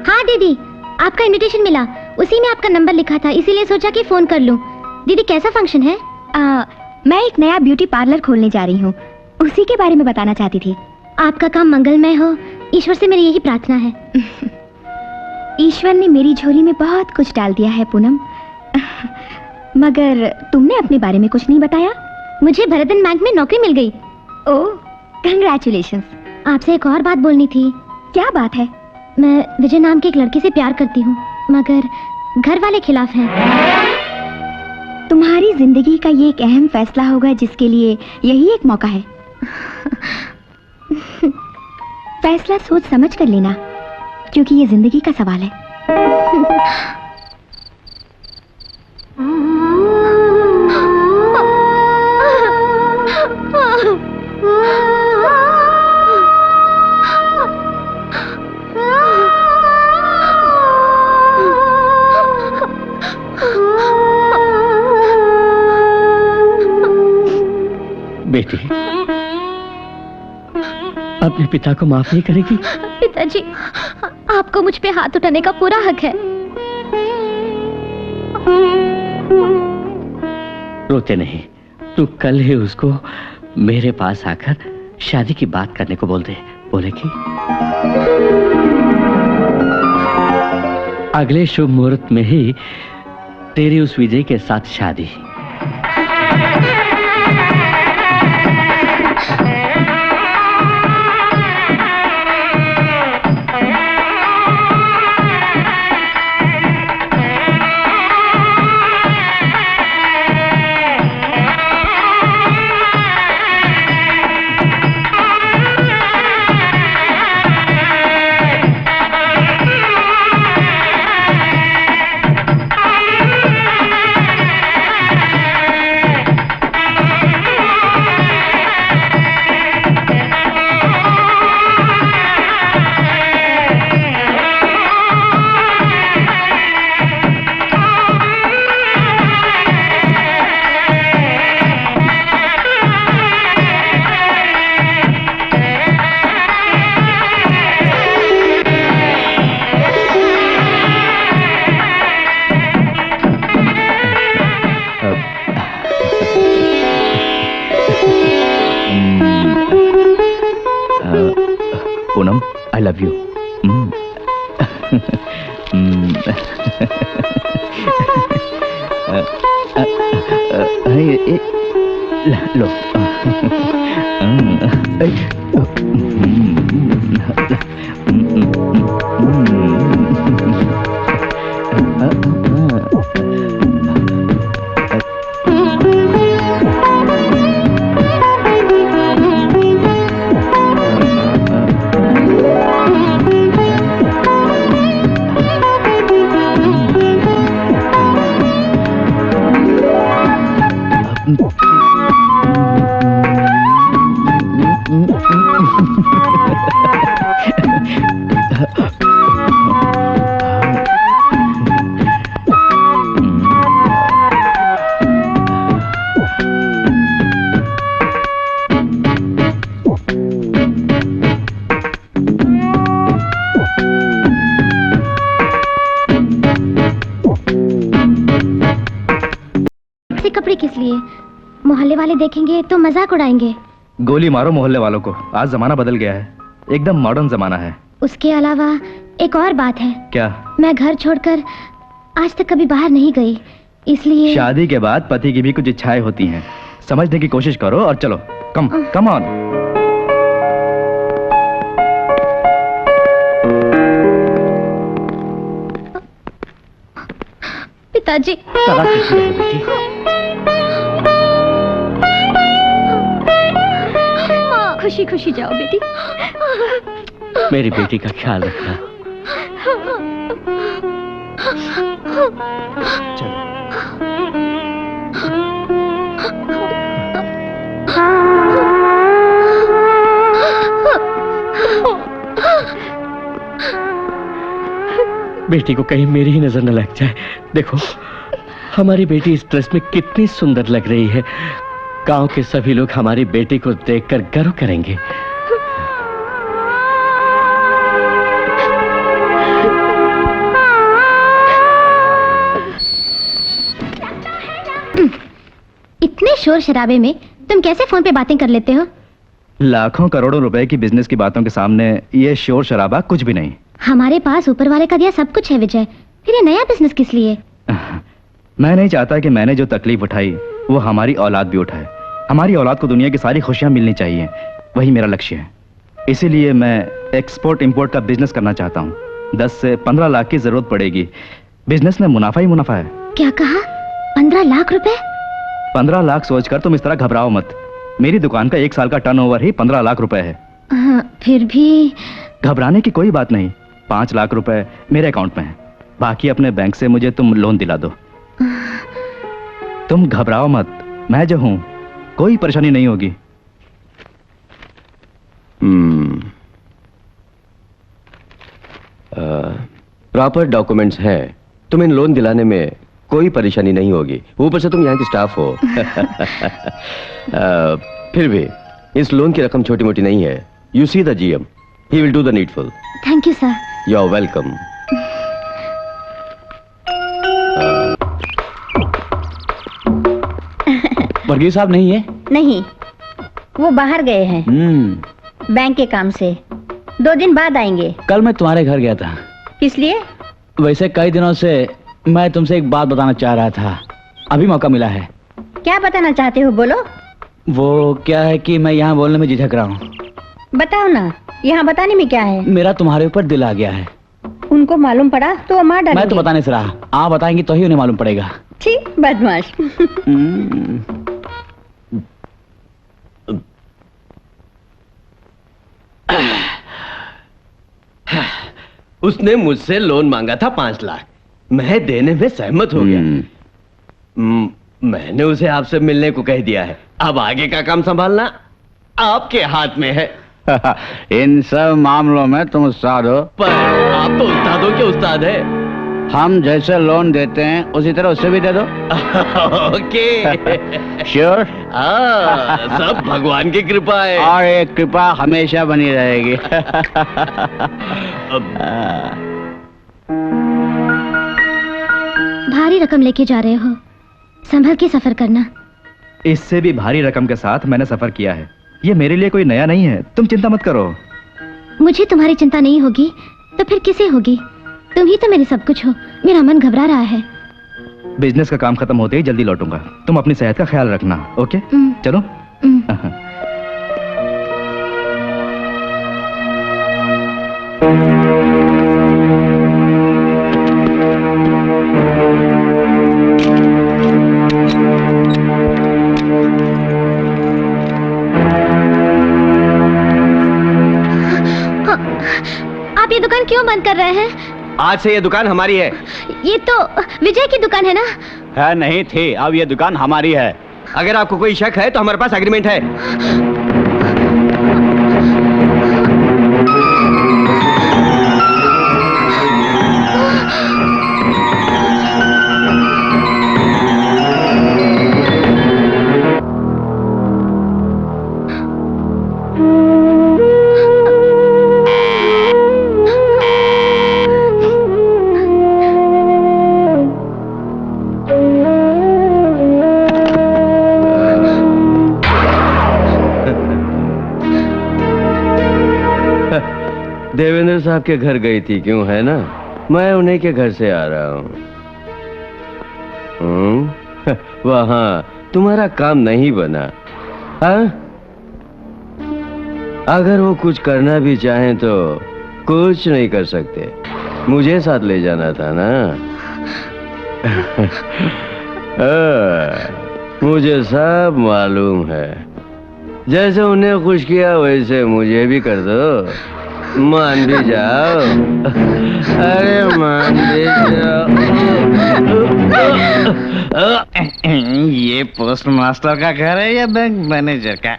हाँ दीदी, आपका इनविटेशन मिला, उसी में आपका नंबर लिखा था, इसीलिए सोचा कि फोन कर लूँ। दीदी कैसा फंक्शन है? मैं एक नया ब्यूटी पार्लर खोलने जा रही हूँ, उसी के बारे में बताना चाहती थी। आपका काम मंगलमय हो, ईश्वर से मेरी यही प्रार्थना है। ईश्वर ने मेरी झोली में बहुत कुछ डाल दिया है पूनम। मगर तुमने अपने बारे में कुछ नहीं बताया। मुझे भरतन बैंक में नौकरी मिल गई। ओह, कंग्रेचुलेशंस। आपसे एक और बात बोलनी थी। क्या बात है? मैं विजय नाम के एक लड़के से प्यार करती हूँ, मगर घर वाले खिलाफ हैं। तुम्हारी जिंदगी का ये एक अहम फैसला होगा जिसके लिए यही एक मौका है। फैसला सोच समझ कर लेना, क्योंकि ये जिंदगी का सवाल है। बेटी, अपने पिता को माफ नहीं करेगी? पिताजी, आपको मुझ पे हाथ उठाने का पूरा हक है। रोते नहीं, तू कल ही उसको मेरे पास आकर शादी की बात करने को बोल दे। बोलेगी? अगले शुभ मुहूर्त में ही तेरी उस विजय के साथ शादी। Poonam, I love you. लो। कपड़े किस लिए? मोहल्ले वाले देखेंगे तो मजाक उड़ाएंगे। गोली मारो मोहल्ले वालों को, आज जमाना बदल गया है, एकदम मॉडर्न जमाना है। उसके अलावा एक और बात है। क्या? मैं घर छोड़कर आज तक कभी बाहर नहीं गई, इसलिए शादी के बाद पति की भी कुछ इच्छाएं होती हैं, समझने की कोशिश करो और चलो। Come on. पिताजी। खुशी खुशी जाओ बेटी। मेरी बेटी का ख्याल रखना। चलो। बेटी को कहीं मेरी ही नजर न लग जाए। देखो, हमारी बेटी इस ड्रेस में कितनी सुंदर लग रही है। गांव के सभी लोग हमारी बेटी को देखकर गर्व करेंगे। इतने शोर शराबे में तुम कैसे फोन पे बातें कर लेते हो? लाखों करोड़ों रुपए की बिजनेस की बातों के सामने ये शोर शराबा कुछ भी नहीं। हमारे पास ऊपर वाले का दिया सब कुछ है विजय, फिर ये नया बिजनेस किस लिए? मैं नहीं चाहता कि मैंने जो तकलीफ उठाई वो हमारी औलाद भी उठाए। हमारी औलाद को दुनिया की सारी खुशियां मिलनी चाहिए, वही मेरा लक्ष्य है। इसीलिए मैं एक्सपोर्ट इंपोर्ट का बिजनेस करना चाहता हूँ। 10 से 15 लाख की जरूरत पड़ेगी। बिजनेस में मुनाफा ही मुनाफा है। क्या कहा? 15 लाख रुपए? 15 लाख सोचकर तुम इस तरह घबराओ मत। मेरी दुकान का 1 साल का टर्नओवर ही 15 लाख रुपए है। फिर भी घबराने की कोई बात नहीं। 5 लाख रुपए मेरे अकाउंट में है, बाकी अपने बैंक से मुझे तुम लोन दिला दो। तुम घबराओ मत, मैं जो हूं कोई परेशानी नहीं होगी। प्रॉपर डॉक्यूमेंट्स हैं, तुम इन लोन दिलाने में कोई परेशानी नहीं होगी। ऊपर से तुम यहाँ के स्टाफ हो। फिर भी इस लोन की रकम छोटी मोटी नहीं है। You see the GM, he will do the needful. Thank you sir. You are welcome. Varghese साहब नहीं है? नहीं, वो बाहर गए हैं बैंक के काम से। 2 दिन बाद आएंगे। कल मैं तुम्हारे घर गया था। किस लिए? वैसे कई दिनों से मैं तुमसे एक बात बताना चाह रहा था, अभी मौका मिला है। क्या बताना चाहते हो, बोलो। वो क्या है कि मैं यहाँ बोलने में झिझक रहा हूँ। बताओ ना, यहाँ बताने में क्या है? मेरा तुम्हारे ऊपर दिल आ गया है। उनको मालूम पड़ा तो वो मार डालेंगे। मैं तो बताने से रहा, आप बताएंगी तो ही उन्हें मालूम पड़ेगा। ठीक, बदमाश। उसने मुझसे लोन मांगा था 5 लाख, मैं देने में सहमत हो गया। मैंने उसे आपसे मिलने को कह दिया है। अब आगे का काम संभालना आपके हाथ में है। इन सब मामलों में तुम उस्ताद हो। पर आप तो उस्तादों के उस्ताद है। हम जैसे लोन देते हैं उसी तरह उससे भी दे दो। Okay, sure. सब भगवान की कृपा है। और ये कृपा हमेशा बनी रहेगी। भारी रकम लेके जा रहे हो, संभल के सफर करना। इससे भी भारी रकम के साथ मैंने सफर किया है। ये मेरे लिए कोई नया नहीं है, तुम चिंता मत करो। मुझे तुम्हारी चिंता नहीं होगी तो फिर किसे होगी? तुम ही तो मेरे सब कुछ हो। मेरा मन घबरा रहा है। बिजनेस का काम खत्म होते ही जल्दी लौटूंगा। तुम अपनी सेहत का ख्याल रखना, ओके? चलो। आप ये दुकान क्यों बंद कर रहे हैं? आज से ये दुकान हमारी है। ये तो विजय की दुकान है ना? है नहीं थी, अब ये दुकान हमारी है। अगर आपको कोई शक है तो हमारे पास एग्रीमेंट है। देवेंद्र साहब के घर गई थी, क्यों है ना? मैं उन्हीं के घर से आ रहा हूँ। वहाँ तुम्हारा काम नहीं बना। हाँ? अगर वो कुछ करना भी चाहें तो कुछ नहीं कर सकते। मुझे साथ ले जाना था ना। मुझे सब मालूम है। जैसे उन्हें खुश किया वैसे मुझे भी कर दो। मान भी जाओ। अरे मान भी जाओ। ये पोस्ट मास्टर का घर है या बैंक मैनेजर का?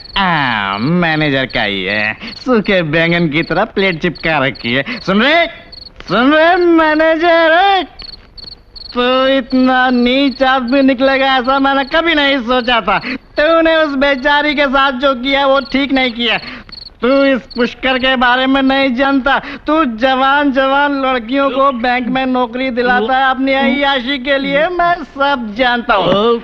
मैनेजर का ही है। सूखे बैंगन की तरह प्लेट चिपका रखी है। सुन रहे मैनेजर, तो इतना नीच आदमी निकलेगा ऐसा मैंने कभी नहीं सोचा था। तूने उस बेचारी के साथ जो किया वो ठीक नहीं किया। तू इस पुष्कर के बारे में नहीं जानता। तू जवान लड़कियों को बैंक में नौकरी दिलाता है अपनी अय्याशी के लिए। मैं सब जानता हूँ।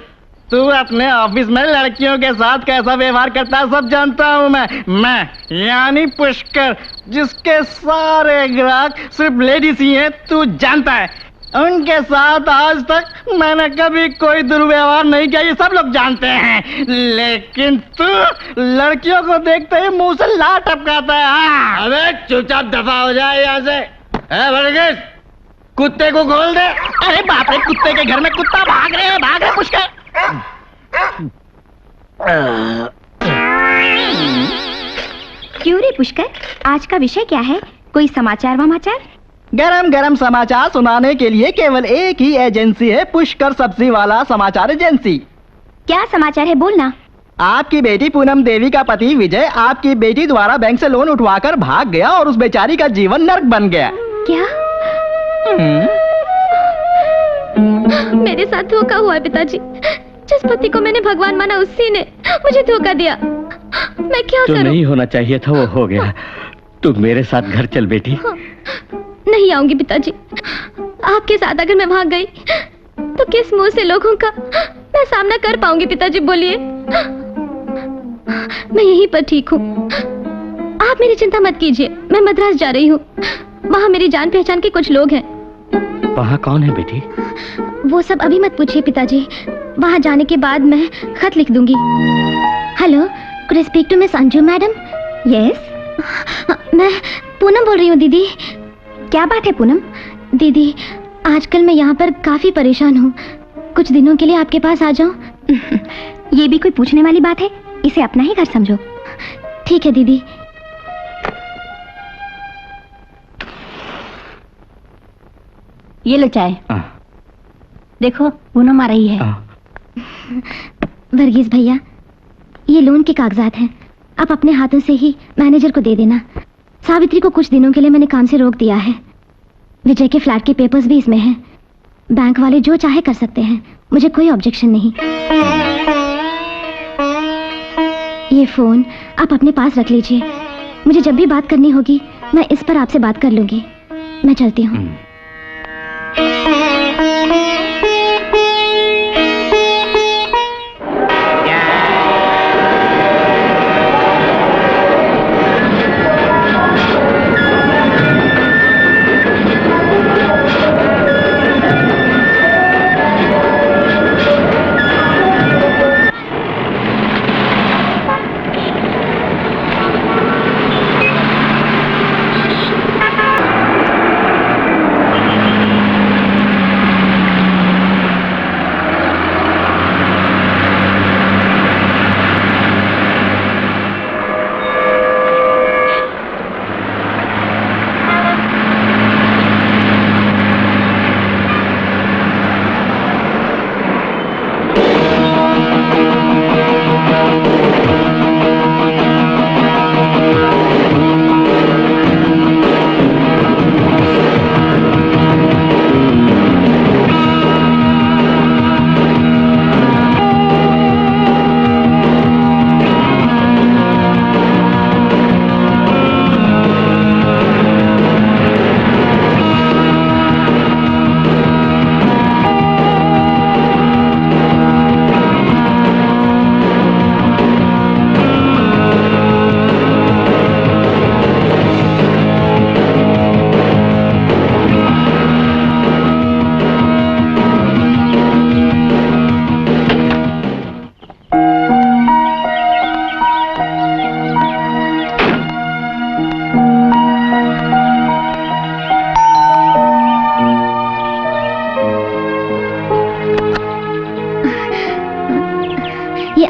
तू अपने ऑफिस में लड़कियों के साथ कैसा व्यवहार करता है सब जानता हूँ मैं यानी पुष्कर, जिसके सारे ग्राहक सिर्फ लेडीज ही हैं, तू जानता है। उनके साथ आज तक मैंने कभी कोई दुर्व्यवहार नहीं किया, ये सब लोग जानते हैं। लेकिन तू लड़कियों को देखते ही मुंह से ला टपकाता है। हाँ। अबे चुपचाप दफा हो जाए यहाँ से। वर्गीस, कुत्ते को खोल दे। अरे बाप रे, कुत्ते के घर में कुत्ता भाग रहे पुष्कर। क्यों रे पुष्कर, आज का विषय क्या है? कोई समाचार वामाचार? गरम गरम समाचार सुनाने के लिए केवल एक ही एजेंसी है, पुष्कर सब्जी वाला समाचार एजेंसी। क्या समाचार है, बोलना। आपकी बेटी पूनम देवी का पति विजय आपकी बेटी द्वारा बैंक से लोन उठवाकर भाग गया और उस बेचारी का जीवन नर्क बन गया। क्या? मेरे साथ धोखा हुआ है पिताजी। जिस पति को मैंने भगवान माना उसी ने मुझे धोखा दिया। मैं क्या जो करूं? नहीं होना चाहिए था वो हो गया। तू मेरे साथ घर चल बेटी। नहीं आऊंगी पिताजी। आपके साथ अगर मैं भाग गई तो किस मुंह से लोगों का मैं सामना कर पाऊंगी पिताजी, बोलिए। मैं यहीं पर ठीक हूँ, आप मेरी चिंता मत कीजिए। मैं मद्रास जा रही हूँ, वहाँ मेरी जान पहचान के कुछ लोग हैं। वहाँ कौन है बेटी? वो सब अभी मत पूछिए पिताजी, वहाँ जाने के बाद मैं खत लिख दूंगी। Hello, could I speak to miss Anju madam? Yes, मैं पूनम बोल रही हूँ दीदी। क्या बात है पूनम? दीदी, आजकल मैं यहाँ पर काफी परेशान हूँ, कुछ दिनों के लिए आपके पास आ जाऊँ? ये भी कोई पूछने वाली बात है, इसे अपना ही घर समझो। ठीक है दीदी। ये लो चाय। देखो पूनम आ रही है। वर्गीस भैया, ये लोन के कागजात हैं, आप अपने हाथों से ही मैनेजर को दे देना। सावित्री को कुछ दिनों के लिए मैंने काम से रोक दिया है। विजय के फ्लैट के पेपर्स भी इसमें हैं। बैंक वाले जो चाहे कर सकते हैं, मुझे कोई ऑब्जेक्शन नहीं। ये फोन आप अपने पास रख लीजिए, मुझे जब भी बात करनी होगी मैं इस पर आपसे बात कर लूंगी। मैं चलती हूँ।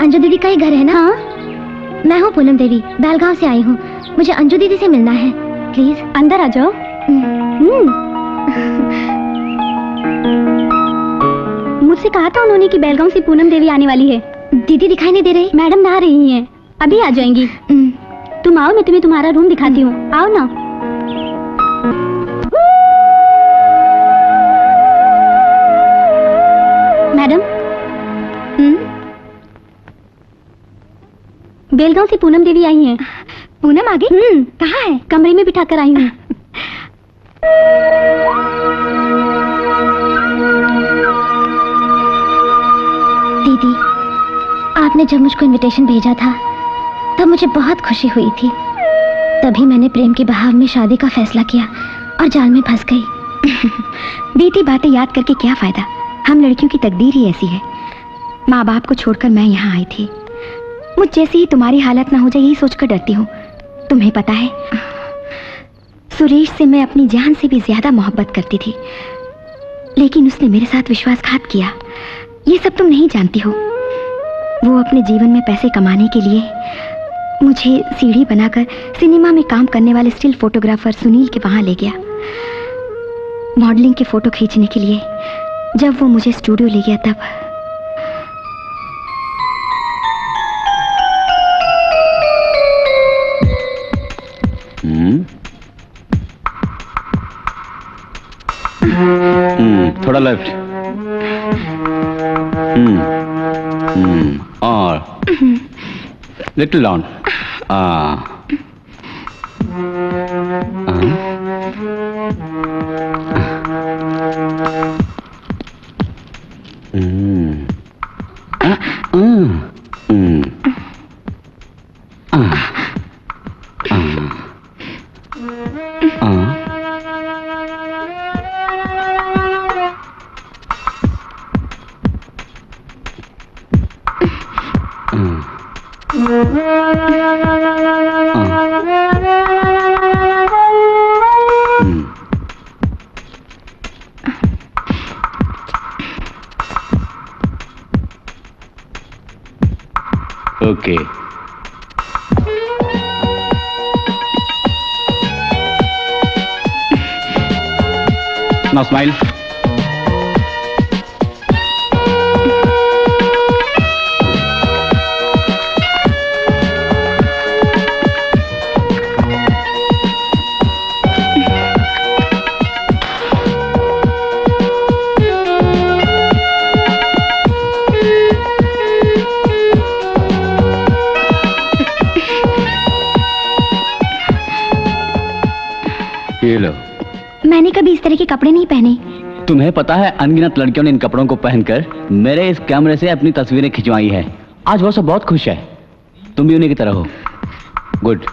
अंजू दीदी का ही घर है ना? हाँ। मैं हूँ पूनम देवी, बेलगांव से आई हूँ। मुझे अंजू दीदी से मिलना है, प्लीज अंदर आ जाओ। मुझसे कहा था उन्होंने कि बेलगांव से पूनम देवी आने वाली है। दीदी दिखाई नहीं दे रही। मैडम नहा रही हैं, अभी आ जाएंगी। तुम आओ, मैं तुम्हें तुम्हारा रूम दिखाती हूँ। आओ ना। मैडम, बेलगांव से पूनम देवी आई हैं। पूनम आ गई? कहाँ है? कमरे में बिठा कर आई हूँ। दीदी, आपने जब मुझको इनविटेशन भेजा था तब मुझे बहुत खुशी हुई थी। तभी मैंने प्रेम के बहाव में शादी का फैसला किया और जाल में फंस गई। बीती बातें याद करके क्या फायदा, हम लड़कियों की तकदीर ही ऐसी है। माँ बाप को छोड़कर मैं यहाँ आई थी। मुझ जैसी ही तुम्हारी हालत ना हो जाए यही सोचकर डरती हूँ। तुम्हें पता है, सुरेश से मैं अपनी जान से भी ज्यादा मोहब्बत करती थी, लेकिन उसने मेरे साथ विश्वासघात किया। ये सब तुम नहीं जानती हो। वो अपने जीवन में पैसे कमाने के लिए मुझे सीढ़ी बनाकर सिनेमा में काम करने वाले स्टिल फोटोग्राफर सुनील के वहां ले गया। मॉडलिंग के फोटो खींचने के लिए जब वो मुझे स्टूडियो ले गया तब थोड़ा लेफ्ट। और little down. Okay. Now smile. ये लो। मैंने कभी इस तरह के कपड़े नहीं पहने। तुम्हें पता है अनगिनत लड़कियों ने इन कपड़ों को पहनकर मेरे इस कैमरे से अपनी तस्वीरें खिंचवाई है। आज वो सब बहुत खुश है। तुम भी उन्हीं की तरह हो। गुड।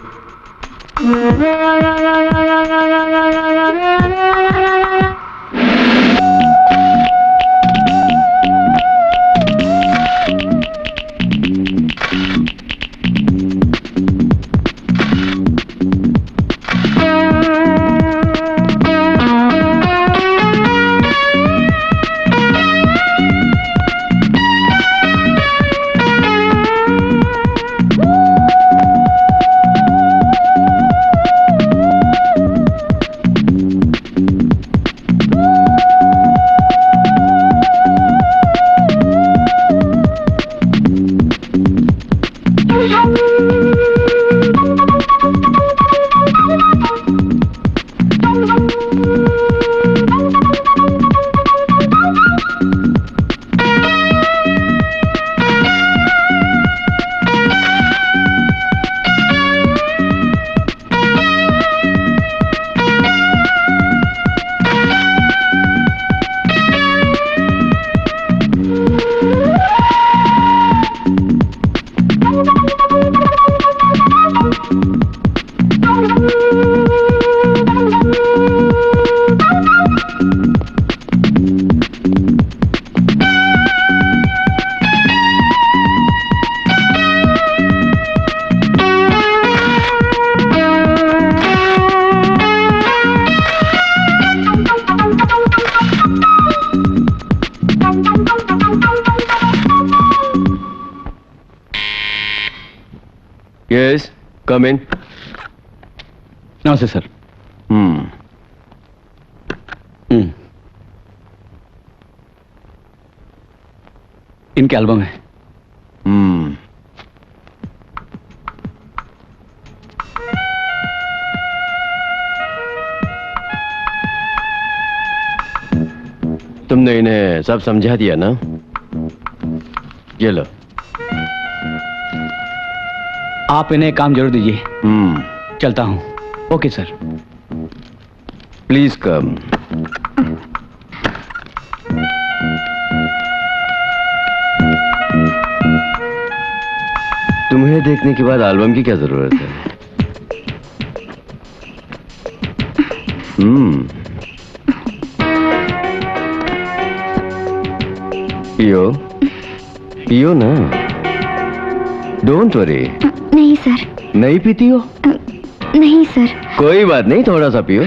Yes, come in. नमस्ते सर। इनके एल्बम है। तुमने इन्हें सब समझा दिया ना? ये लो। आप इन्हें काम जरूर दीजिए। चलता हूँ। Okay sir. Please come. तुम्हें देखने के बाद एल्बम की क्या जरूरत है? पियो पियो ना, डोंट वरी। नहीं सर। नहीं पीती हो? नहीं सर। कोई बात नहीं, थोड़ा सा पियो।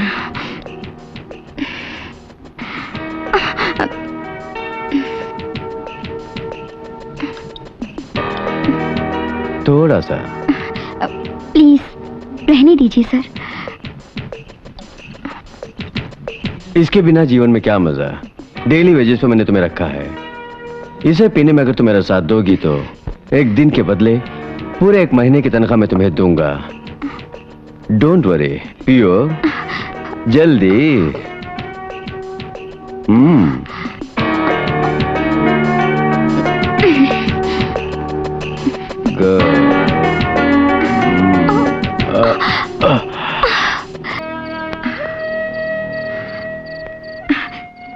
थोड़ा सा। प्लीज रहने दीजिए सर। इसके बिना जीवन में क्या मजा? डेली वेजेस पे मैंने तुम्हें रखा है। इसे पीने में अगर तुम मेरा साथ दोगी तो एक दिन के बदले पूरे 1 महीने की तनख्वाह मैं तुम्हें दूंगा। डोंट वरी, पियो जल्दी।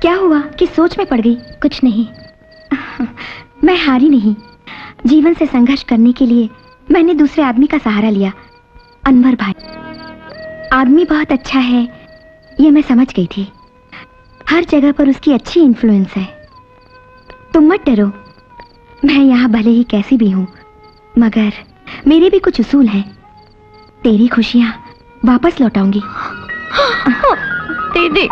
क्या हुआ कि सोच में पड़ गई? कुछ नहीं। मैं हारी नहीं। जीवन से संघर्ष करने के लिए मैंने दूसरे आदमी का सहारा लिया। अनवर भाई आदमी बहुत अच्छा है, ये मैं समझ गई थी। हर जगह पर उसकी अच्छी इन्फ्लुएंस है। तुम मत डरो, मैं यहाँ भले ही कैसी भी हूँ मगर मेरे भी कुछ उसूल हैं। तेरी खुशियाँ वापस लौटाऊंगी। दीदी।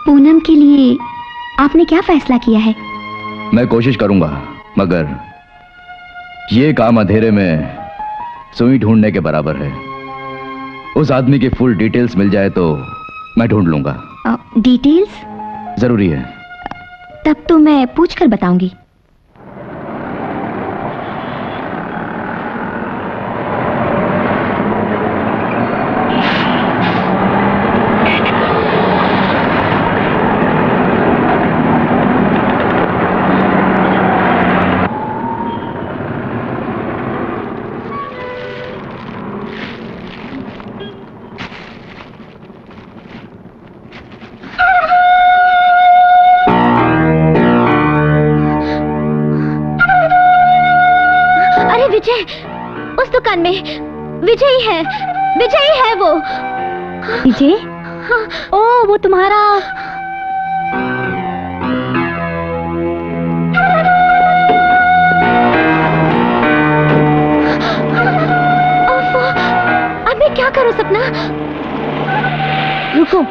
पूनम के लिए आपने क्या फैसला किया है? मैं कोशिश करूंगा, मगर ये काम अंधेरे में सुई ढूंढने के बराबर है। उस आदमी की फुल डिटेल्स मिल जाए तो मैं ढूंढ लूंगा। डिटेल्स जरूरी है। तब तो मैं पूछकर बताऊंगी। उस दुकान में विजय है। विजय है वो। विजय? हाँ। ओ वो तुम्हारा। अब मैं क्या करूं सपना? रुको,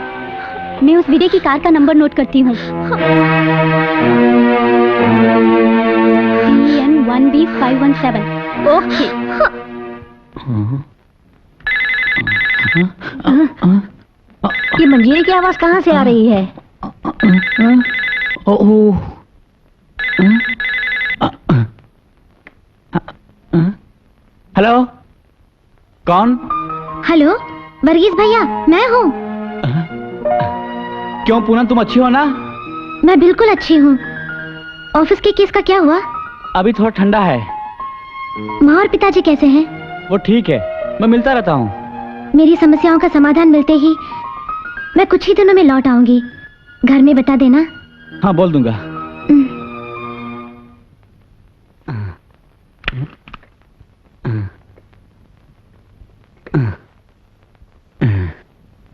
मैं उस विजय की कार का नंबर नोट करती हूँ। TN1B517। ओके। ये मंजीरे की आवाज कहाँ से आ रही है? हेलो, कौन? हेलो, वर्गीस भैया, मैं हूँ। क्यों पूनम, तुम अच्छी हो ना? मैं बिल्कुल अच्छी हूँ। ऑफिस के केस का क्या हुआ? अभी थोड़ा ठंडा है। माँ और पिताजी कैसे हैं? वो ठीक है, मैं मिलता रहता हूँ। मेरी समस्याओं का समाधान मिलते ही मैं कुछ ही दिनों में लौट आऊंगी। घर में बता देना। हाँ, बोल दूंगा।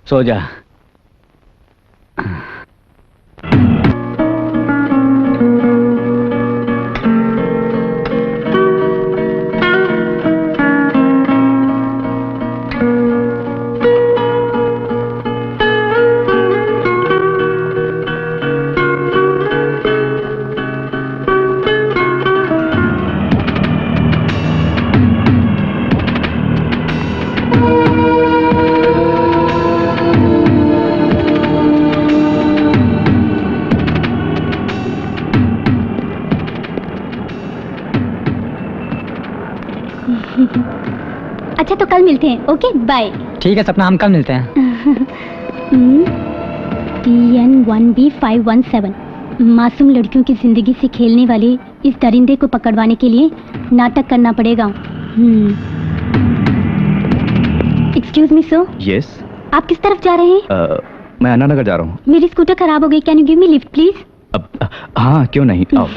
सो जा। अच्छा तो कल मिलते हैं। Okay bye. ठीक है सपना, हम कल मिलते हैं। TN1B517। मासूम लड़कियों की जिंदगी से खेलने वाले इस दरिंदे को पकड़वाने के लिए नाटक करना पड़ेगा। Excuse me sir. यस। आप किस तरफ जा रहे हैं? मैं अन्ना नगर जा रहा हूँ। मेरी स्कूटर खराब हो गई, can you give me lift please? हाँ क्यों नहीं, आओ।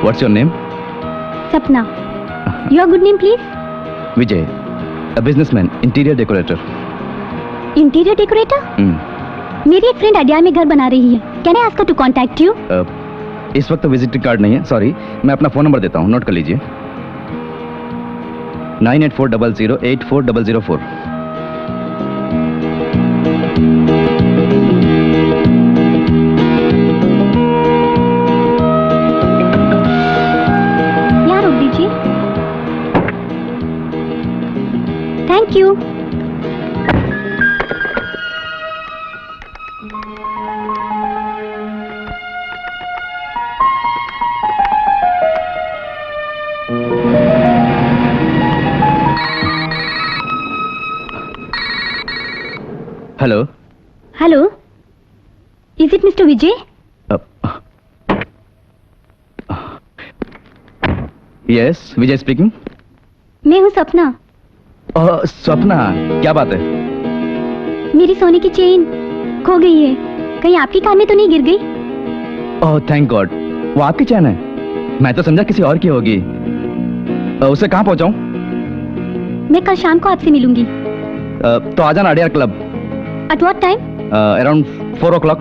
What's your name? सपना. Your good name please? Vijay, a businessman, interior decorator. Interior decorator? मेरी एक फ्रेंड अडियार में घर बना रही है. Can I ask her to contact you? इस वक्त तो विजिटिंग कार्ड नहीं है, सॉरी. मैं अपना फोन नंबर देता हूँ, नोट कर लीजिए. 9840084004. यहाँ रोक दीजिए. Thank you. Hello. Hello, is it mister Vijay? Yes, Vijay speaking. मैं हूँ सपना. सपना, क्या बात है? मेरी सोने की चेन खो गई है. कहीं आपकी कार में तो नहीं गिर गई? Oh thank God. वो आपकी चैन है? मैं तो समझा किसी और की होगी. उसे कहाँ पहुंचाऊं? मैं कल शाम को आपसे मिलूंगी. तो आ जाना Adyar club. At what time? Around 4 o'clock.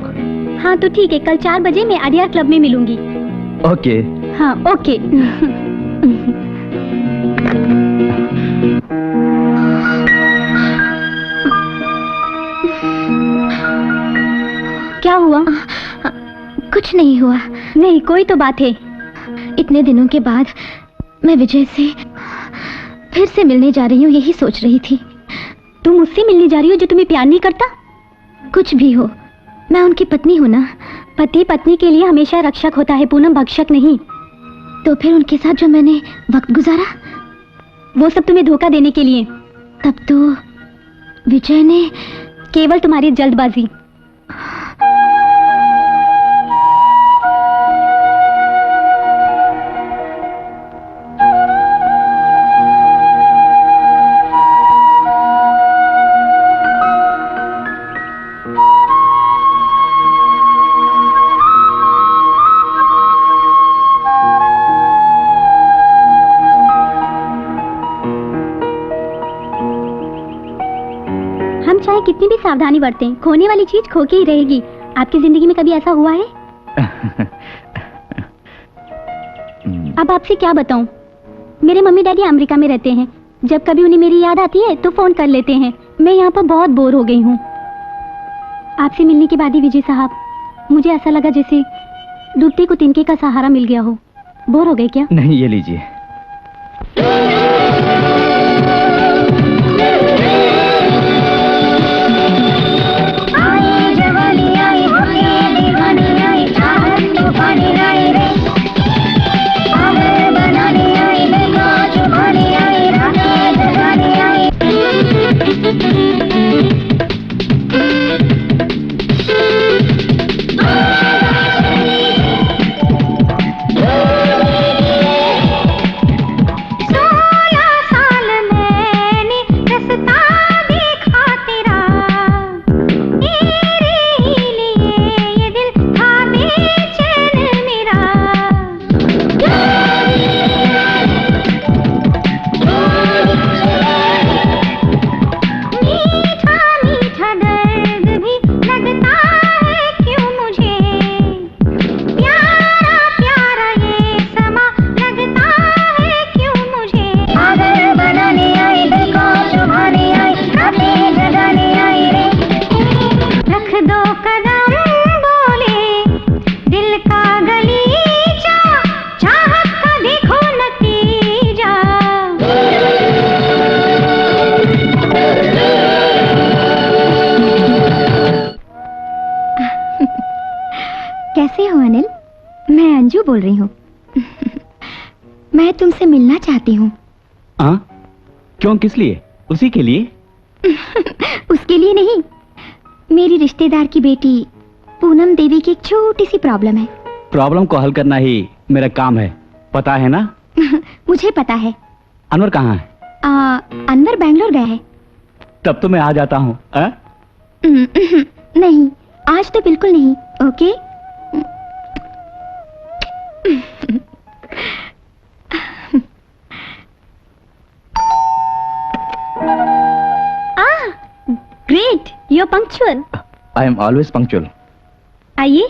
हाँ तो ठीक है, कल 4 बजे मैं अडियार क्लब में मिलूंगी. ओके. हाँ ओके. क्या हुआ? कुछ नहीं हुआ. नहीं, कोई तो बात है. इतने दिनों के बाद मैं विजय से फिर से मिलने जा रही हूँ, यही सोच रही थी. तुम उससे मिलने जा रही हो जो तुम्हें प्यार नहीं करता? कुछ भी हो, मैं उनकी पत्नी हूँ ना. पति पत्नी के लिए हमेशा रक्षक होता है पूनम, भक्षक नहीं. तो फिर उनके साथ जो मैंने वक्त गुजारा, वो सब तुम्हें धोखा देने के लिए. तब तो विजय ने केवल तुम्हारी जल्दबाजी. चाहे कितनी भी सावधानी बरतें, खोने वाली चीज खो के ही रहेगी. आपकी जिंदगी में कभी ऐसा हुआ है? अब आपसे क्या बताऊं, मेरे मम्मी डैडी अमेरिका में रहते हैं. जब कभी उन्हें मेरी याद आती है तो फोन कर लेते हैं. मैं यहाँ पर बहुत बोर हो गई हूँ. आपसे मिलने के बाद ही विजय साहब, मुझे ऐसा लगा जैसे डूबते को तिनके का सहारा मिल गया हो. बोर हो गए क्या? नहीं, ये लीजिए. कैसे हो अनिल? मैं अंजू बोल रही हूँ. मैं तुमसे मिलना चाहती हूँ। हाँ? क्यों, किस लिए? उसी के लिए? उसके लिए नहीं, मेरी रिश्तेदार की बेटी पूनम देवी की एक छोटी सी प्रॉब्लम है। प्रॉब्लम को हल करना ही मेरा काम है, पता है ना? मुझे पता है। अनवर कहाँ है? अनवर बैंगलोर गया है। तब तो मैं आ जाता हूँ। नहीं, आज तो बिल्कुल नहीं। Okay? Great, you are punctual. I am always punctual. आइए,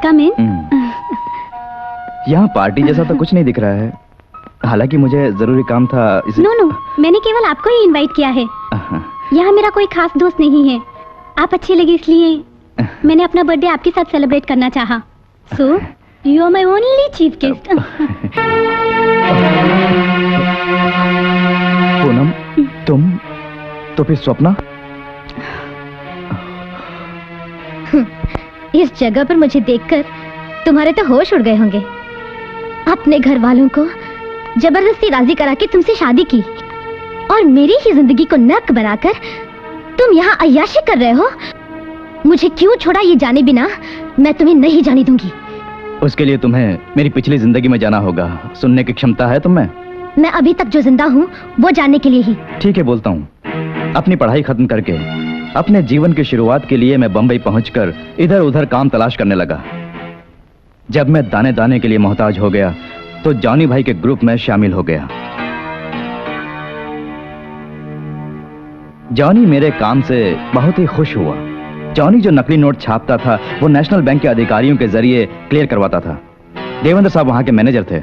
कम इन। यहाँ पार्टी जैसा तो कुछ नहीं दिख रहा है, हालांकि मुझे जरूरी काम था इसे... नो नो, मैंने केवल आपको ही इनवाइट किया है। यहाँ मेरा कोई खास दोस्त नहीं है, आप अच्छे लगे इसलिए मैंने अपना बर्थडे आपके साथ सेलिब्रेट करना चाहा। So you are my only chief guest. Poonam, तुम तो फिर स्वप्ना? इस जगह पर मुझे देखकर तुम्हारे तो होश उड़ गए होंगे। अपने घर वालों को जबरदस्ती राजी करा के तुमसे शादी की और मेरी ही जिंदगी को नर्क बनाकर तुम यहाँ अय्याशी कर रहे हो। मुझे क्यों छोड़ा ये जाने बिना मैं तुम्हें नहीं जाने दूंगी। उसके लिए तुम्हें मेरी पिछली जिंदगी में जाना होगा। सुनने की क्षमता है तुम में? मैं अभी तक जो जिंदा हूँ वो जानने के लिए ही। ठीक है, बोलता हूँ। अपनी पढ़ाई खत्म करके अपने जीवन की शुरुआत के लिए मैं बंबई पहुंचकर इधर उधर काम तलाश करने लगा। जब मैं दाने दाने के लिए मोहताज हो गया तो जॉनी भाई के ग्रुप में शामिल हो गया। जॉनी मेरे काम से बहुत ही खुश हुआ। जॉनी जो नकली नोट छापता था वो नेशनल बैंक के अधिकारियों के जरिए क्लियर करवाता था। देवेंद्र साहब वहां के मैनेजर थे।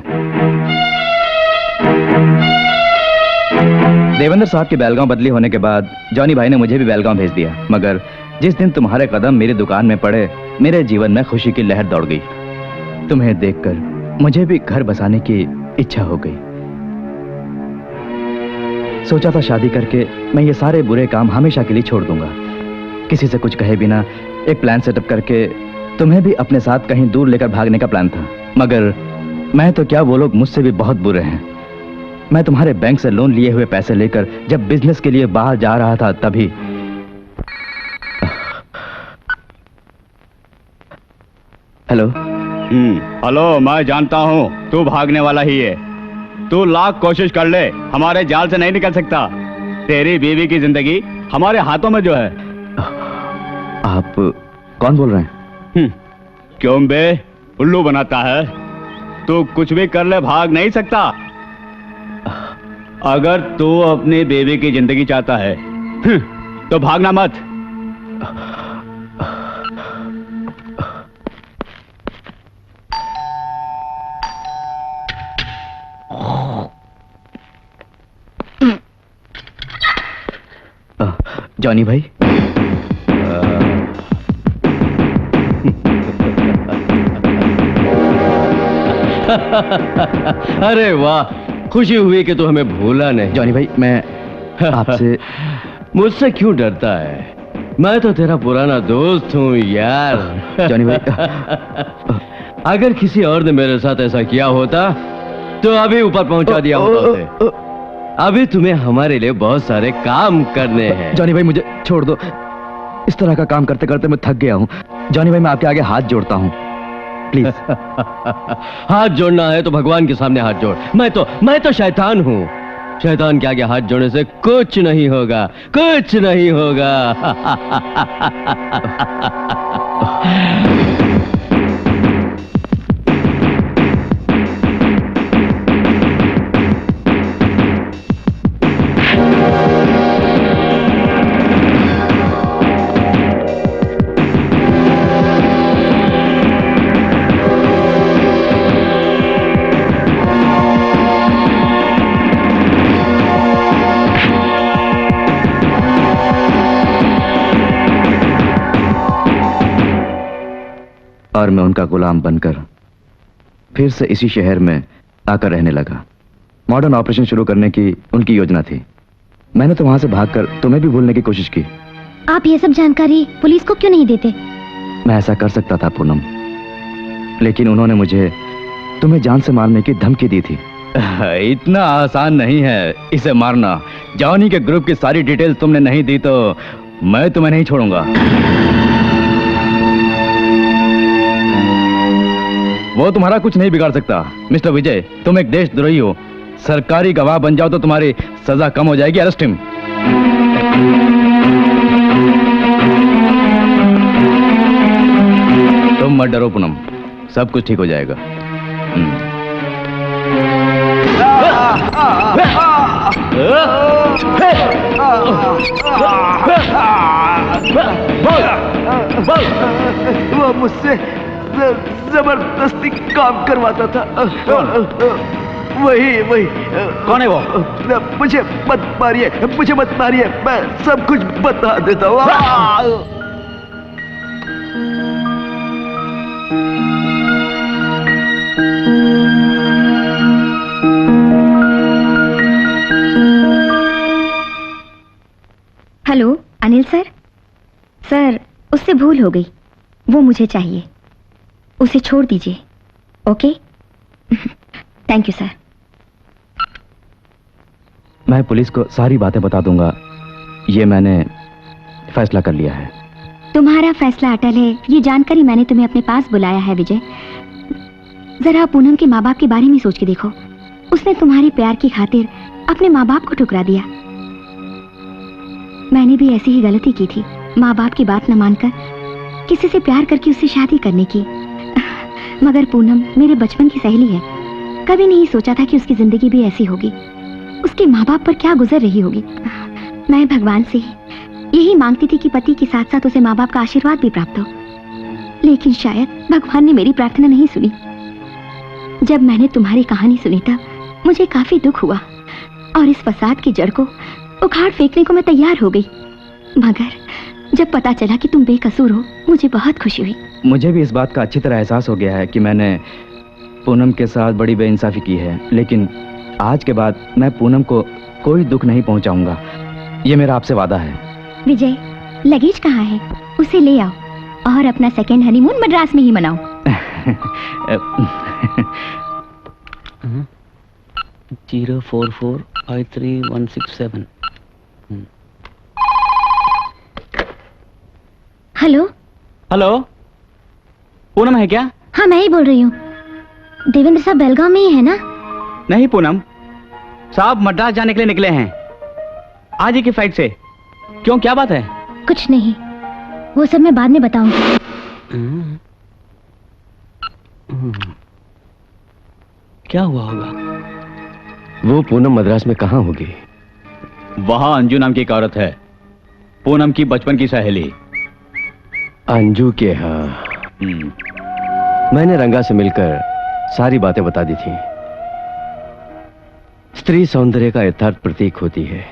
देवेंद्र साहब की बेलगांव बदली होने के बाद जॉनी भाई ने मुझे भी बेलगांव भेज दिया। मगर जिस दिन तुम्हारे कदम मेरी दुकान में पड़े मेरे जीवन में खुशी की लहर दौड़ गई। तुम्हें देखकर मुझे भी घर बसाने की इच्छा हो गई। सोचा था शादी करके मैं ये सारे बुरे काम हमेशा के लिए छोड़ दूंगा। किसी से कुछ कहे बिना एक प्लान सेटअप करके तुम्हें भी अपने साथ कहीं दूर लेकर भागने का प्लान था। मगर मैं तो क्या, वो लोग मुझसे भी बहुत बुरे हैं। मैं तुम्हारे बैंक से लोन लिए हुए पैसे लेकर जब बिजनेस के लिए बाहर जा रहा था तभी हेलो। हेलो, मैं जानता हूँ तू भागने वाला ही है। तू लाख कोशिश कर ले, हमारे जाल से नहीं निकल सकता। तेरी बीवी की जिंदगी हमारे हाथों में जो है। आप कौन बोल रहे हैं? क्यों बे, उल्लू बनाता है? तू कुछ भी कर ले, भाग नहीं सकता। अगर तू अपनी बीवी की जिंदगी चाहता है तो भागना मत। जॉनी भाई, अरे वाह, खुशी हुई कि तू हमें भूला नहीं। जॉनी भाई, मैं आपसे मुझसे क्यों डरता है? मैं तो तेरा पुराना दोस्त हूँ यार। जॉनी भाई, अगर किसी और ने मेरे साथ ऐसा किया होता तो अभी ऊपर पहुंचा दिया होता उसे। अभी तुम्हें हमारे लिए बहुत सारे काम करने हैं। जॉनी भाई, मुझे छोड़ दो। इस तरह का काम करते करते मैं थक गया हूँ। जॉनी भाई, मैं आपके आगे हाथ जोड़ता हूँ, प्लीज। हाथ जोड़ना है तो भगवान के सामने हाथ जोड़। मैं तो शैतान हूँ। शैतान के आगे हाथ जोड़ने से कुछ नहीं होगा, कुछ नहीं होगा। और मैं उनका गुलाम बनकर फिर से इसी शहर में आकर रहने लगा। मॉडर्न ऑपरेशन शुरू करने की उनकी योजना थी। मैंने तो वहां से भागकर तुम्हें भी भूलने की कोशिश की। आप ये सब जानकारी पुलिस को क्यों नहीं देते? मैं ऐसा कर सकता था पूनम, लेकिन उन्होंने मुझे तुम्हें जान से मारने की धमकी दी थी। इतना आसान नहीं है इसे मारना। जॉनी के ग्रुप की सारी डिटेल तुमने नहीं दी तो मैं तुम्हें नहीं छोड़ूंगा। वो तुम्हारा कुछ नहीं बिगाड़ सकता। मिस्टर विजय, तुम एक देशद्रोही हो। सरकारी गवाह बन जाओ तो तुम्हारी सजा कम हो जाएगी। Arrest him. तुम मत डरो पूनम, सब कुछ ठीक हो जाएगा। वो मुझसे जबरदस्ती काम करवाता था। वही कौन है वो? मुझे मत मारिए, मुझे मत मारिए, मैं सब कुछ बता देता हूँ। Hello Anil sir. सर, उससे भूल हो गई। वो मुझे चाहिए। उसे छोड़ दीजिए। ओके? Thank you sir. मैं पुलिस को सारी बातें बता दूंगा। ये मैंने फैसला कर लिया है। तुम्हारा फैसला अटल है, ये जानकर ही मैंने तुम्हें अपने पास बुलाया है विजय। जरा पूनम के माँ बाप के बारे में सोच के देखो। उसने तुम्हारे प्यार की खातिर अपने माँ बाप को ठुकरा दिया। मैंने भी ऐसी ही गलती की थी, माँ बाप की बात न मानकर किसी से प्यार करके उससे शादी करने की। मगर पूनम मेरे बचपन की सहेली है। कभी नहीं सोचा था कि उसकी जिंदगी भी ऐसी होगी। उसके माँ बाप पर क्या गुजर रही होगी। मैं भगवान से यही मांगती थी कि पति के साथ साथ उसे माँ बाप का आशीर्वाद भी प्राप्त हो, लेकिन शायद भगवान ने मेरी प्रार्थना नहीं सुनी। जब मैंने तुम्हारी कहानी सुनी तब मुझे काफी दुख हुआ और इस फसाद की जड़ को उखाड़ फेंकने को मैं तैयार हो गई। मगर जब पता चला कि तुम बेकसूर हो, मुझे बहुत खुशी हुई। मुझे भी इस बात का अच्छी तरह एहसास हो गया है कि मैंने पूनम के साथ बड़ी बेइंसाफी की है, लेकिन आज के बाद मैं पूनम को कोई दुख नहीं पहुंचाऊंगा। ये मेरा आपसे वादा है। विजय, लगेज कहाँ है? उसे ले आओ और अपना सेकेंड हनीमून मद्रास में ही मनाओ। 04453 हेलो। हेलो, पूनम है क्या? हाँ, मैं ही बोल रही हूँ। देवेंद्र साहब बेलगांव में ही है ना? नहीं पूनम, साहब मद्रास जाने के लिए निकले हैं आज ही की फ्लाइट से। क्यों, क्या बात है? कुछ नहीं, वो सब मैं बाद में बताऊंगी। क्या हुआ होगा? वो पूनम मद्रास में कहाँ होगी? वहां अंजू नाम की एक औरत है, पूनम की बचपन की सहेली। अंजू के यहाँ? मैंने रंगा से मिलकर सारी बातें बता दी थी। स्त्री सौंदर्य का यथार्थ प्रतीक होती है।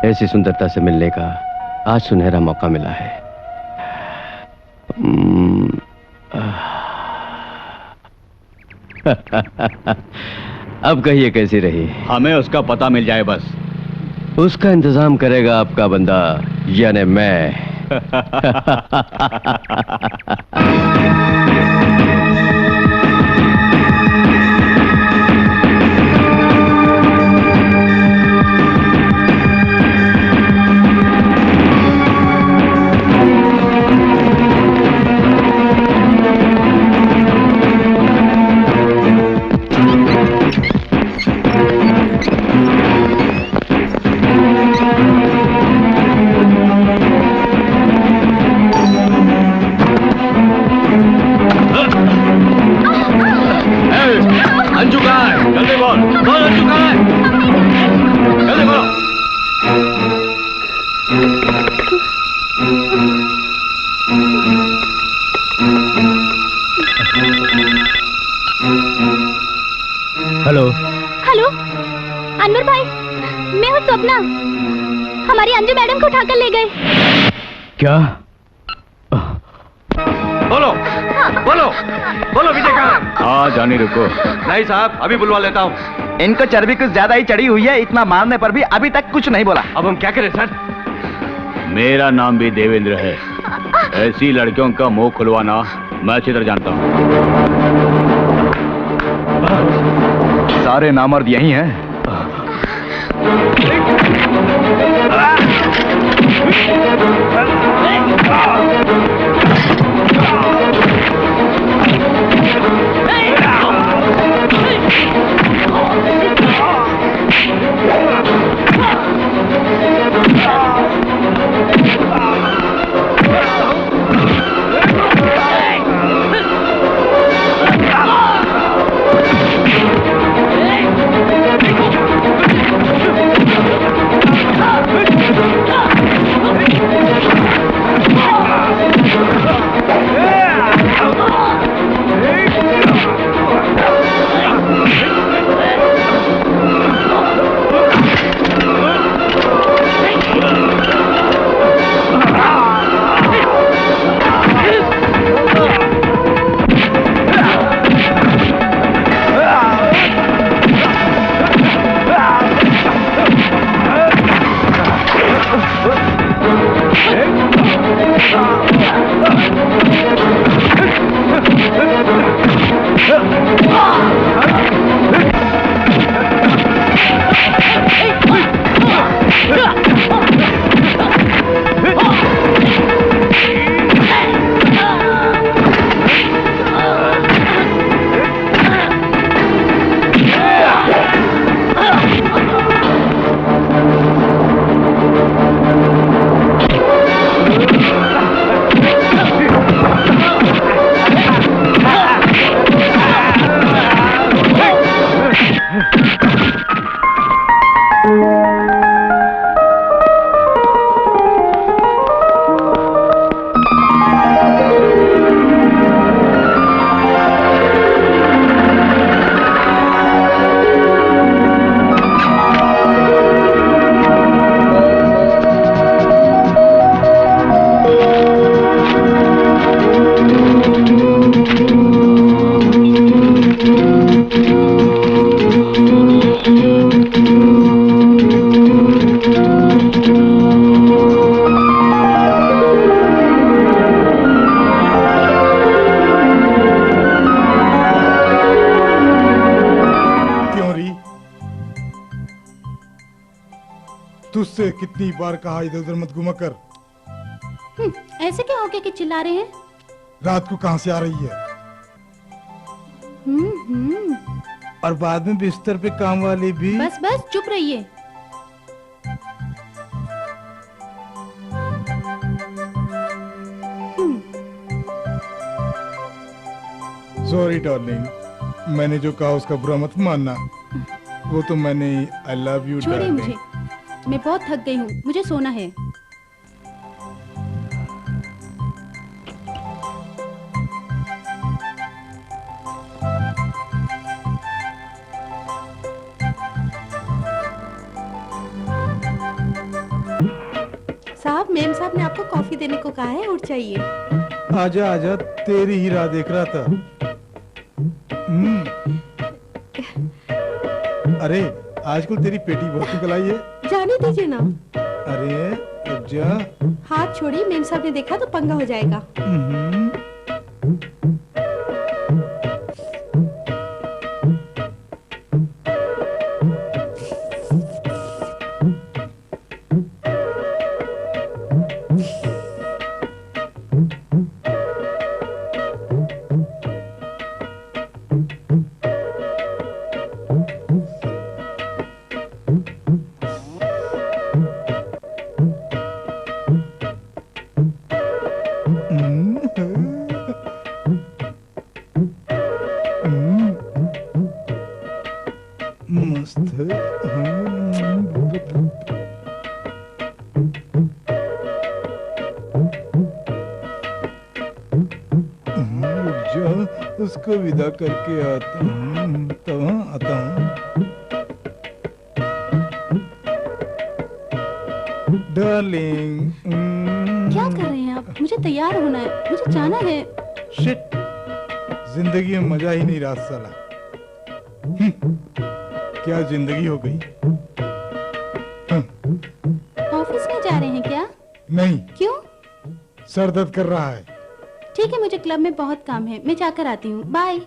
ऐसी सुंदरता से मिलने का आज सुनहरा मौका मिला है। अब कहिए कैसी रही? हमें उसका पता मिल जाए बस। उसका इंतजाम करेगा आपका बंदा, यानी मैं। अंजू कहाँ है? जल्दी बोल, बोल अंजू कहाँ है? जल्दी बोलो। हेलो। हेलो अनवर भाई, मैं हूँ स्वप्ना। हमारी अंजू मैडम को उठाकर ले गए। क्या? बोलो बोलो बोलो, विजय कहाँ? हाँ जानी, रुको। नहीं साहब, अभी बुलवा लेता हूँ। इनको चर्बी कुछ ज्यादा ही चढ़ी हुई है। इतना मारने पर भी अभी तक कुछ नहीं बोला। अब हम क्या करें सर? मेरा नाम भी देवेंद्र है। ऐसी लड़कियों का मुंह खुलवाना मैं अच्छी तरह जानता हूँ। सारे नामर्द यही हैं। तुझसे कितनी बार कहा इधर उधर मत घुमा कर। ऐसे क्या हो गया कि चिल्ला रहे हैं? रात को कहां से आ रही है? और बाद में बिस्तर पे काम वाली भी। बस बस चुप रहिए। सॉरी डार्लिंग, मैंने जो कहा उसका बुरा मत मानना। वो तो मैंने आई लव यू छोड़िए डार्लिंग। मुझे, मैं बहुत थक गई हूँ, मुझे सोना है। साहब, मेम साहब ने आपको कॉफी देने को कहा है, उठ जाइए। आजा आजा, तेरी ही राह देख रहा था। अरे आजकल तेरी पेटी बहुत निकल आई है। जाने दीजिए ना। अरे अब जा। हाथ छोड़िए, मेम साहब ने देखा तो पंगा हो जाएगा। मस्त है। रुक जा, उसको विदा करके आता हूँ। तो आता हूँ। डार्लिंग। क्या कर रहे हैं आप? मुझे तैयार होना है, मुझे जाना है। शिट, जिंदगी में मजा ही नहीं रहा साला। क्या जिंदगी हो गई। ऑफिस में जा रहे हैं क्या? नहीं। क्यों? सर दर्द कर रहा है। ठीक है, मुझे क्लब में बहुत काम है, मैं जाकर आती हूँ। बाय।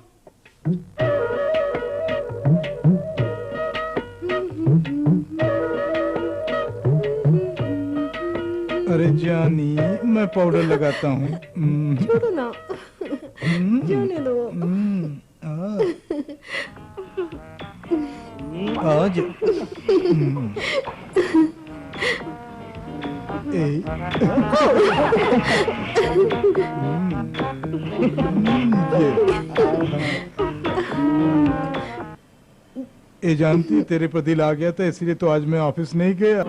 अरे जानी, मैं पाउडर लगाता हूँ। छोड़ो ना, जाने दो। आज ये जानती, तेरे पर दिल आ गया था, इसलिए तो आज मैं ऑफिस नहीं गया।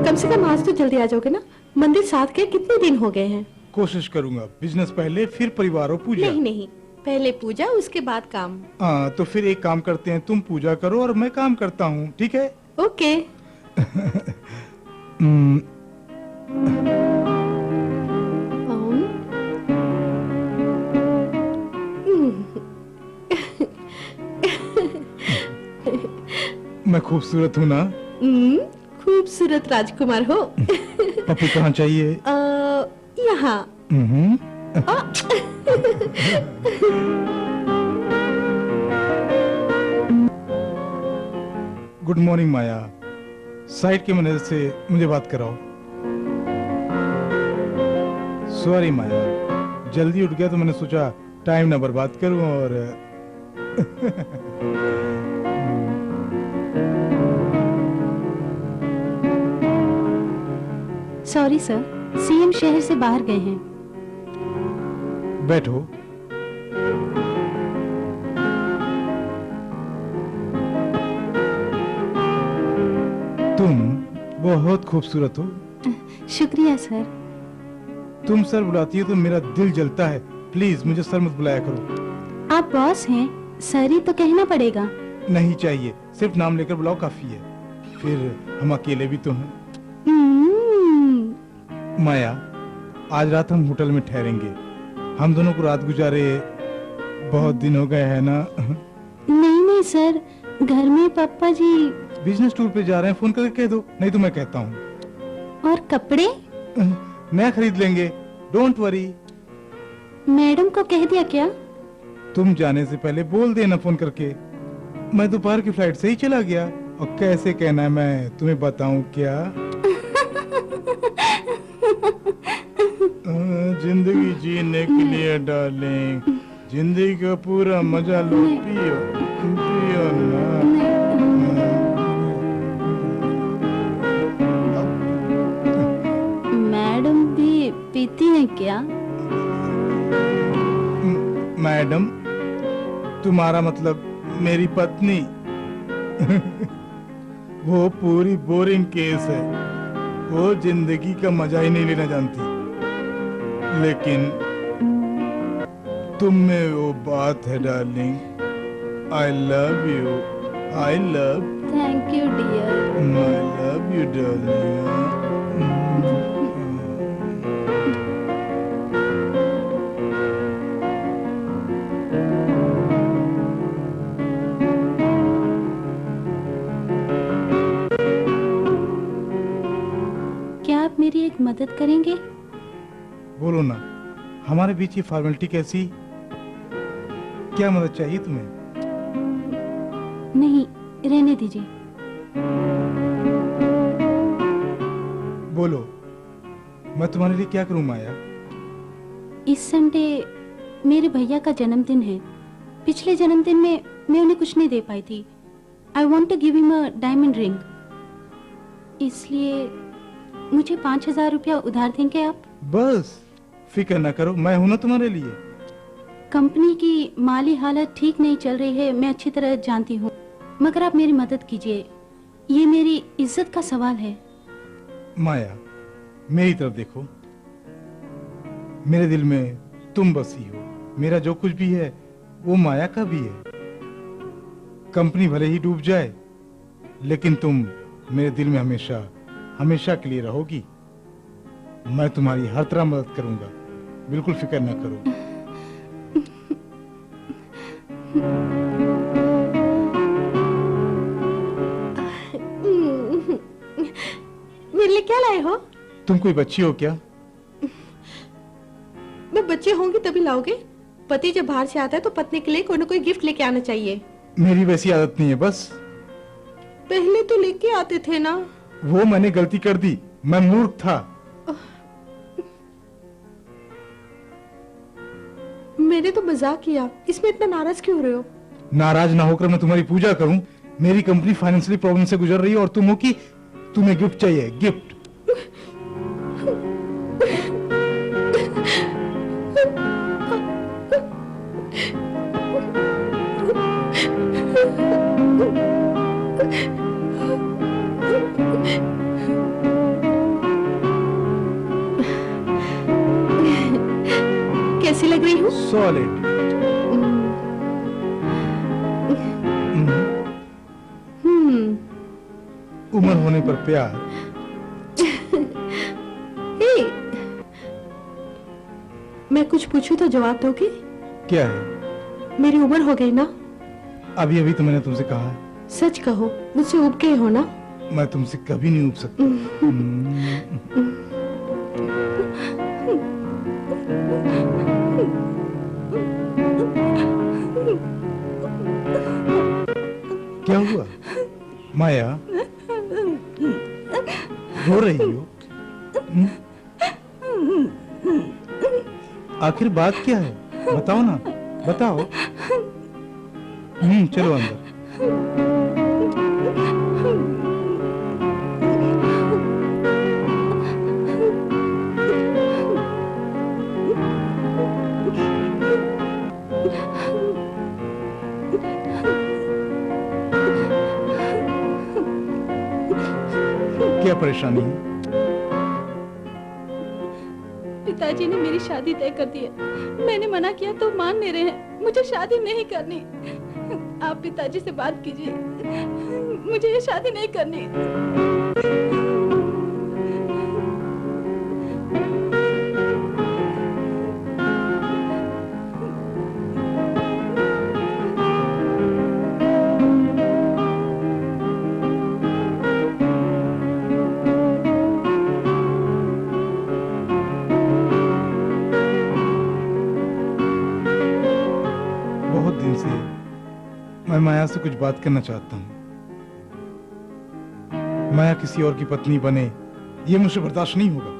कम से कम आज तो जल्दी आ जाओगे ना? मंदिर साथ के कितने दिन हो गए हैं? कोशिश करूंगा। बिजनेस पहले, फिर परिवार और पूजा। नहीं नहीं, पहले पूजा उसके बाद काम। हाँ, तो फिर एक काम करते हैं, तुम पूजा करो और मैं काम करता हूँ, ठीक है? ओके। मैं खूबसूरत हूँ ना? खूबसूरत राजकुमार हो। पप्पू कहाँ चाहिए? यहाँ। गुड मॉर्निंग माया। साइड के मैनेजर से मुझे बात कराओ। सॉरी माया, जल्दी उठ गया तो मैंने सोचा टाइम ना बर्बाद करूं और सॉरी सर, सीएम शहर से बाहर गए हैं। बैठो। तुम बहुत खूबसूरत हो। शुक्रिया सर। तुम सर बुलाती हो तो मेरा दिल जलता है। प्लीज मुझे सर मत बुलाया करो। आप बॉस हैं, सर ही तो कहना पड़ेगा। नहीं चाहिए, सिर्फ नाम लेकर बुलाओ काफी है। फिर हम अकेले भी तो हैं। माया, आज रात हम होटल में ठहरेंगे। हम दोनों को रात गुजारे बहुत दिन हो गए हैं ना? नहीं नहीं सर, घर में पापा जी बिजनेस टूर पे जा रहे हैं, फोन करके कह दो, नहीं तो मैं कहता हूँ। और कपड़े नया खरीद लेंगे, डोंट वरी। मैडम को कह दिया क्या? तुम जाने से पहले बोल देना फोन करके। मैं दोपहर की फ्लाइट से ही चला गया। और कैसे कहना है, मैं तुम्हें बताऊं क्या? जिंदगी जीने के लिए डार्लिंग, जिंदगी का पूरा मजा लो, पियो पियो ना। मैडम भी पीती हैं क्या? मैडम, तुम्हारा मतलब मेरी पत्नी? वो पूरी बोरिंग केस है। वो जिंदगी का मजा ही नहीं लेना जानती। लेकिन तुम में वो बात है darling. I love you, I love. Thank you dear. I love you darling. क्या आप मेरी एक मदद करेंगे? बोलो ना, हमारे बीच की फॉर्मेलिटी कैसी? क्या मदद चाहिए तुम्हें? नहीं, रहने दीजिए। बोलो, मैं तुम्हारे लिए क्या करूं माया? इस संडे मेरे भैया का जन्मदिन है। पिछले जन्मदिन में मैं उन्हें कुछ नहीं दे पाई थी। I want to give him a diamond ring. इसलिए मुझे 5,000 रुपया उधार देंगे आप? बस फिक्र ना करो, मैं हूं ना तुम्हारे लिए। कंपनी की माली हालत ठीक नहीं चल रही है, मैं अच्छी तरह जानती हूँ, मगर आप मेरी मदद कीजिए। ये मेरी इज्जत का सवाल है। माया, मेरी तरफ देखो। मेरे दिल में तुम बसी हो। मेरा जो कुछ भी है वो माया का भी है। कंपनी भले ही डूब जाए, लेकिन तुम मेरे दिल में हमेशा हमेशा के लिए रहोगी। मैं तुम्हारी हर तरह मदद करूंगा, बिल्कुल फिक्र ना करो। मेरे लिए क्या लाए हो? तुम कोई बच्ची हो क्या? मैं बच्चे होंगी तभी लाओगे? पति जब बाहर से आता है तो पत्नी के लिए कोई ना कोई गिफ्ट लेके आना चाहिए। मेरी वैसी आदत नहीं है बस। पहले तो लेके आते थे ना। वो मैंने गलती कर दी, मैं मूर्ख था। मैंने तो मजाक किया, इसमें इतना नाराज क्यों हो रहे हो? नाराज ना होकर मैं तुम्हारी पूजा करूं? मेरी कंपनी फाइनेंशियली प्रॉब्लम से गुजर रही है और तुम हो कि तुम्हें गिफ्ट चाहिए, गिफ्ट। कैसी लग रही हूँ? सॉलिड। उम्र होने पर प्यार। मैं कुछ पूछूं तो जवाब दोगे? क्या है? मेरी उम्र हो गई ना? अभी अभी तो मैंने तुमसे कहा है। सच कहो, मुझसे उब गए हो ना? मैं तुमसे कभी नहीं उब सकता। क्या हुआ माया, रो रही हो? आखिर बात क्या है, बताओ ना, बताओ। चलो अंदर। क्या परेशानी है? पिताजी ने मेरी शादी तय कर दी है। मैंने मना किया तो मान नहीं रहे हैं। मुझे शादी नहीं करनी। आप पिताजी से बात कीजिए, मुझे ये शादी नहीं करनी। मैं माया से कुछ बात करना चाहता हूँ। माया किसी और की पत्नी बने, ये मुझे बर्दाश्त नहीं होगा।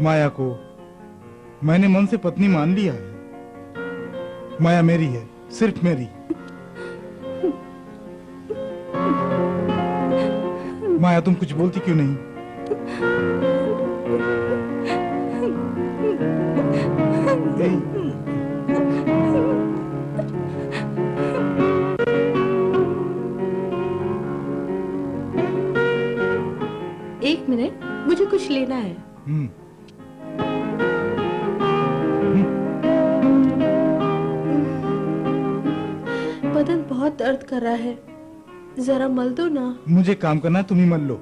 माया को मैंने मन से पत्नी मान लिया है। माया मेरी है, सिर्फ मेरी। माया तुम कुछ बोलती क्यों नहीं? एक मिनट, मुझे कुछ लेना है। बदन बहुत दर्द कर रहा है, जरा मल दो ना। मुझे काम करना है, तुम ही मल लो।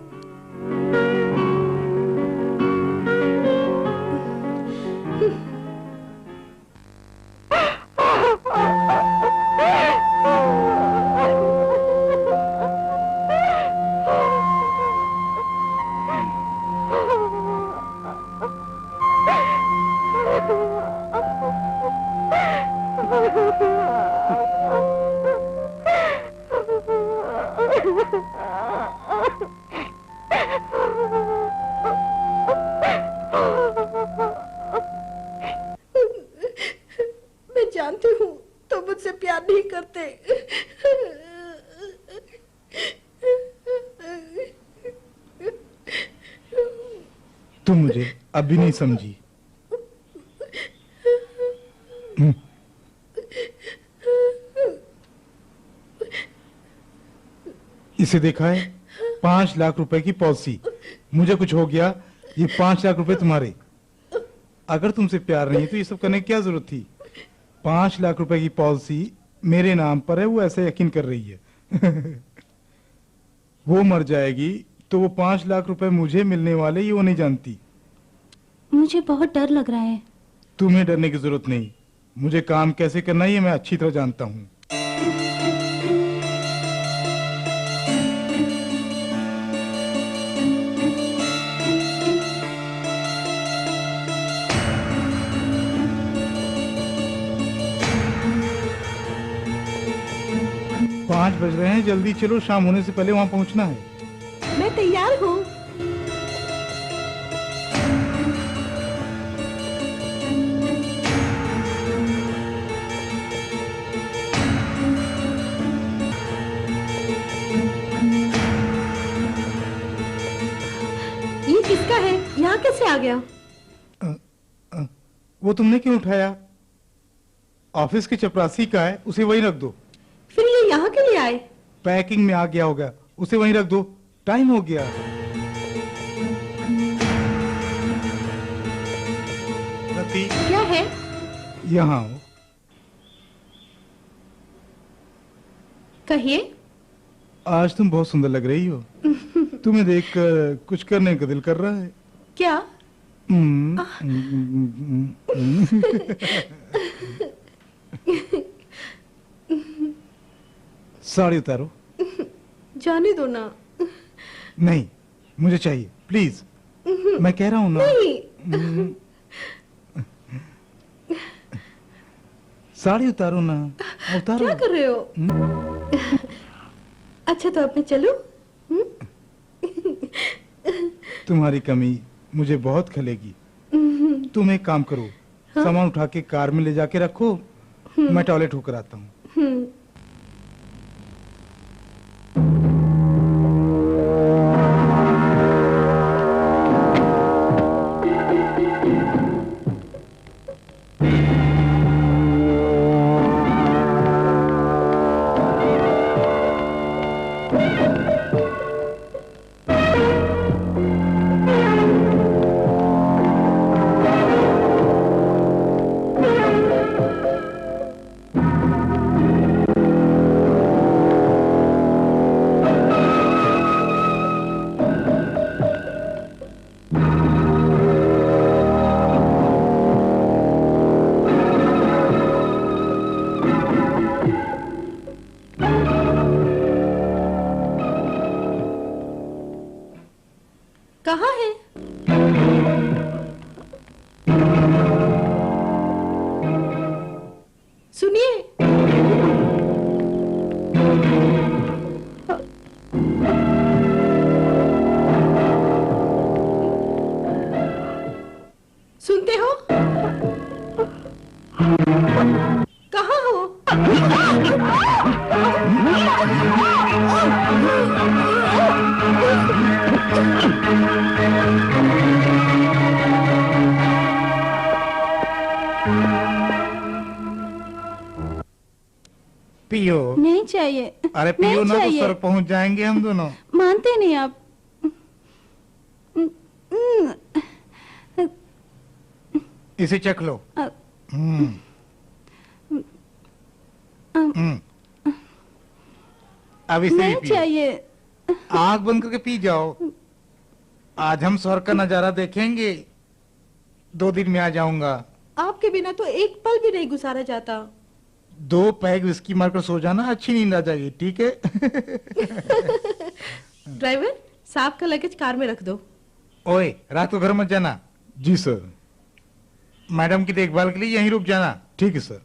मैं जानती हूँ तो मुझसे प्यार नहीं करते। तुम मुझे अब भी नहीं समझी। इसे देखा है, 5 लाख रुपए की पॉलिसी। मुझे कुछ हो गया, ये 5 लाख रुपए तुम्हारे। अगर तुमसे प्यार नहीं तो ये सब करने की क्या जरूरत थी? 5 लाख रुपए की पॉलिसी मेरे नाम पर है, वो ऐसे यकीन कर रही है। वो मर जाएगी तो वो 5 लाख रुपए मुझे मिलने वाले, ये वो नहीं जानती। मुझे बहुत डर लग रहा है। तुम्हें डरने की जरूरत नहीं। मुझे काम कैसे करना है ये मैं अच्छी तरह जानता हूँ। 5 बज रहे हैं, जल्दी चलो, शाम होने से पहले वहां पहुंचना है। मैं तैयार हूँ। ये किसका है? यहाँ कैसे आ गया? वो तुमने क्यों उठाया? ऑफिस के चपरासी का है, उसे वहीं रख दो। फिर ये यहाँ के लिए आए? पैकिंग में आ गया होगा, उसे वहीं रख दो, टाइम हो गया। रति, क्या है? यहाँ आओ। कहिए। आज तुम बहुत सुंदर लग रही हो। तुम्हें देखकर कुछ करने का दिल कर रहा है। क्या? साड़ी उतारो। जाने दो ना। नहीं, मुझे चाहिए, प्लीज। मैं कह रहा हूं ना। नहीं। साड़ी उतारो ना, उतारो। क्या कर रहे हो? अच्छा तो अब मैं चलूं? तुम्हारी कमी मुझे बहुत खलेगी। तुम एक काम करो, सामान उठा के कार में ले जाके रखो, मैं टॉयलेट होकर आता हूँ। कहाँ है? सुनिए। सुनते हो? कहाँ हो? पियो। नहीं चाहिए। अरे पियो नहीं ना, तो चाहिए। सर पहुंच जाएंगे हम दोनों। मानते नहीं आप। इसे चख लो। हम्म। अब इसे नहीं भी पियो। चाहिए। आंख बंद करके पी जाओ। आज हम स्वर्ग का नजारा देखेंगे। 2 दिन में आ जाऊंगा। आपके बिना तो एक पल भी नहीं गुजारा जाता। 2 पैग विस्की मारकर सो जाना, अच्छी नींद आ जाएगी, ठीक है? ड्राइवर, साहब का लगेज कार में रख दो। ओए, रात को घर मत जाना। जी सर। मैडम की देखभाल के लिए यहीं रुक जाना। ठीक है सर।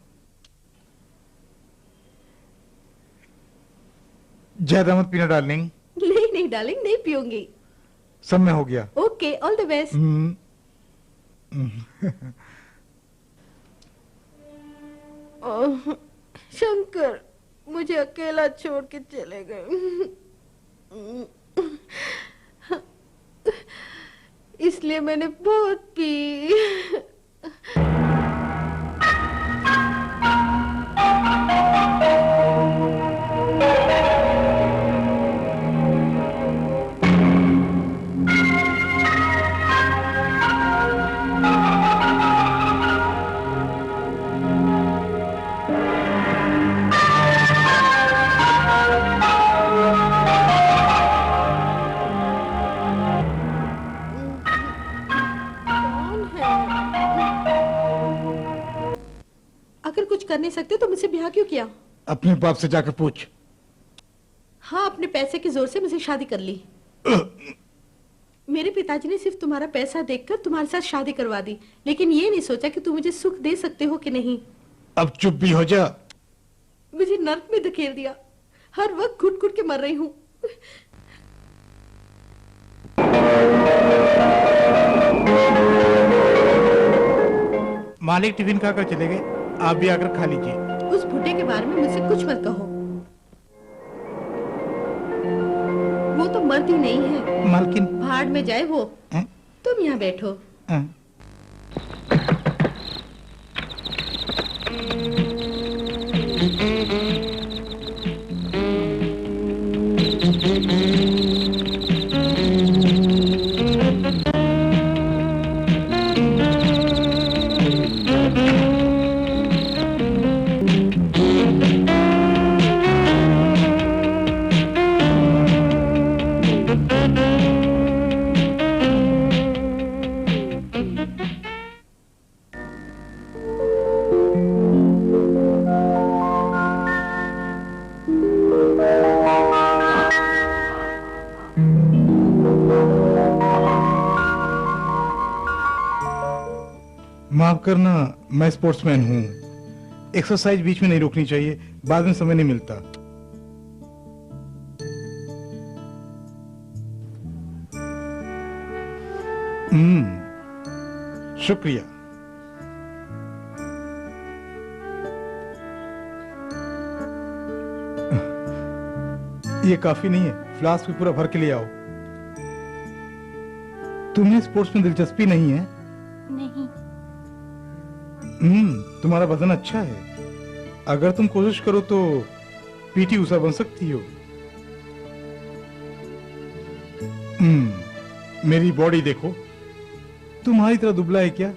ज्यादा मत पीना डार्लिंग। नहीं नहीं डार्लिंग, नहीं पीऊंगी। समय हो गया। Okay, all the best. Shankar मुझे अकेला छोड़ के चले गए, इसलिए मैंने बहुत पी। अगर कुछ कर नहीं सकते तो मुझसे ब्याह क्यों किया? अपने बाप से जाकर पूछ। हाँ, अपने पैसे के जोर से मुझे शादी कर ली। मेरे पिताजी ने सिर्फ तुम्हारा पैसा देखकर तुम्हारे साथ शादी करवा दी, लेकिन ये नहीं सोचा कि तुम मुझे सुख दे सकते हो कि नहीं। अब चुप भी हो जा। मुझे नर्क में धकेल दिया। हर वक्त घुट घुट के मर रही हूँ। मालिक टिफिन खाकर चले गए, आप भी आकर खा लीजिए। उस बुढ़े के बारे में मुझसे कुछ मत कहो, वो तो मर्द ही नहीं है। मालकिन भाड़ में जाए वो। हैं? तुम यहाँ बैठो। हैं? माफ करना, मैं स्पोर्ट्समैन हूँ। एक्सरसाइज बीच में नहीं रोकनी चाहिए, बाद में समय नहीं मिलता। शुक्रिया। ये काफी नहीं है, फ्लास्क भी पूरा भर के ले आओ। तुम्हें स्पोर्ट्स में दिलचस्पी नहीं है? नहीं। तुम्हारा वजन अच्छा है, अगर तुम कोशिश करो तो पीटी उषा बन सकती हो। मेरी बॉडी देखो, तुम्हारी तरह दुबला है क्या?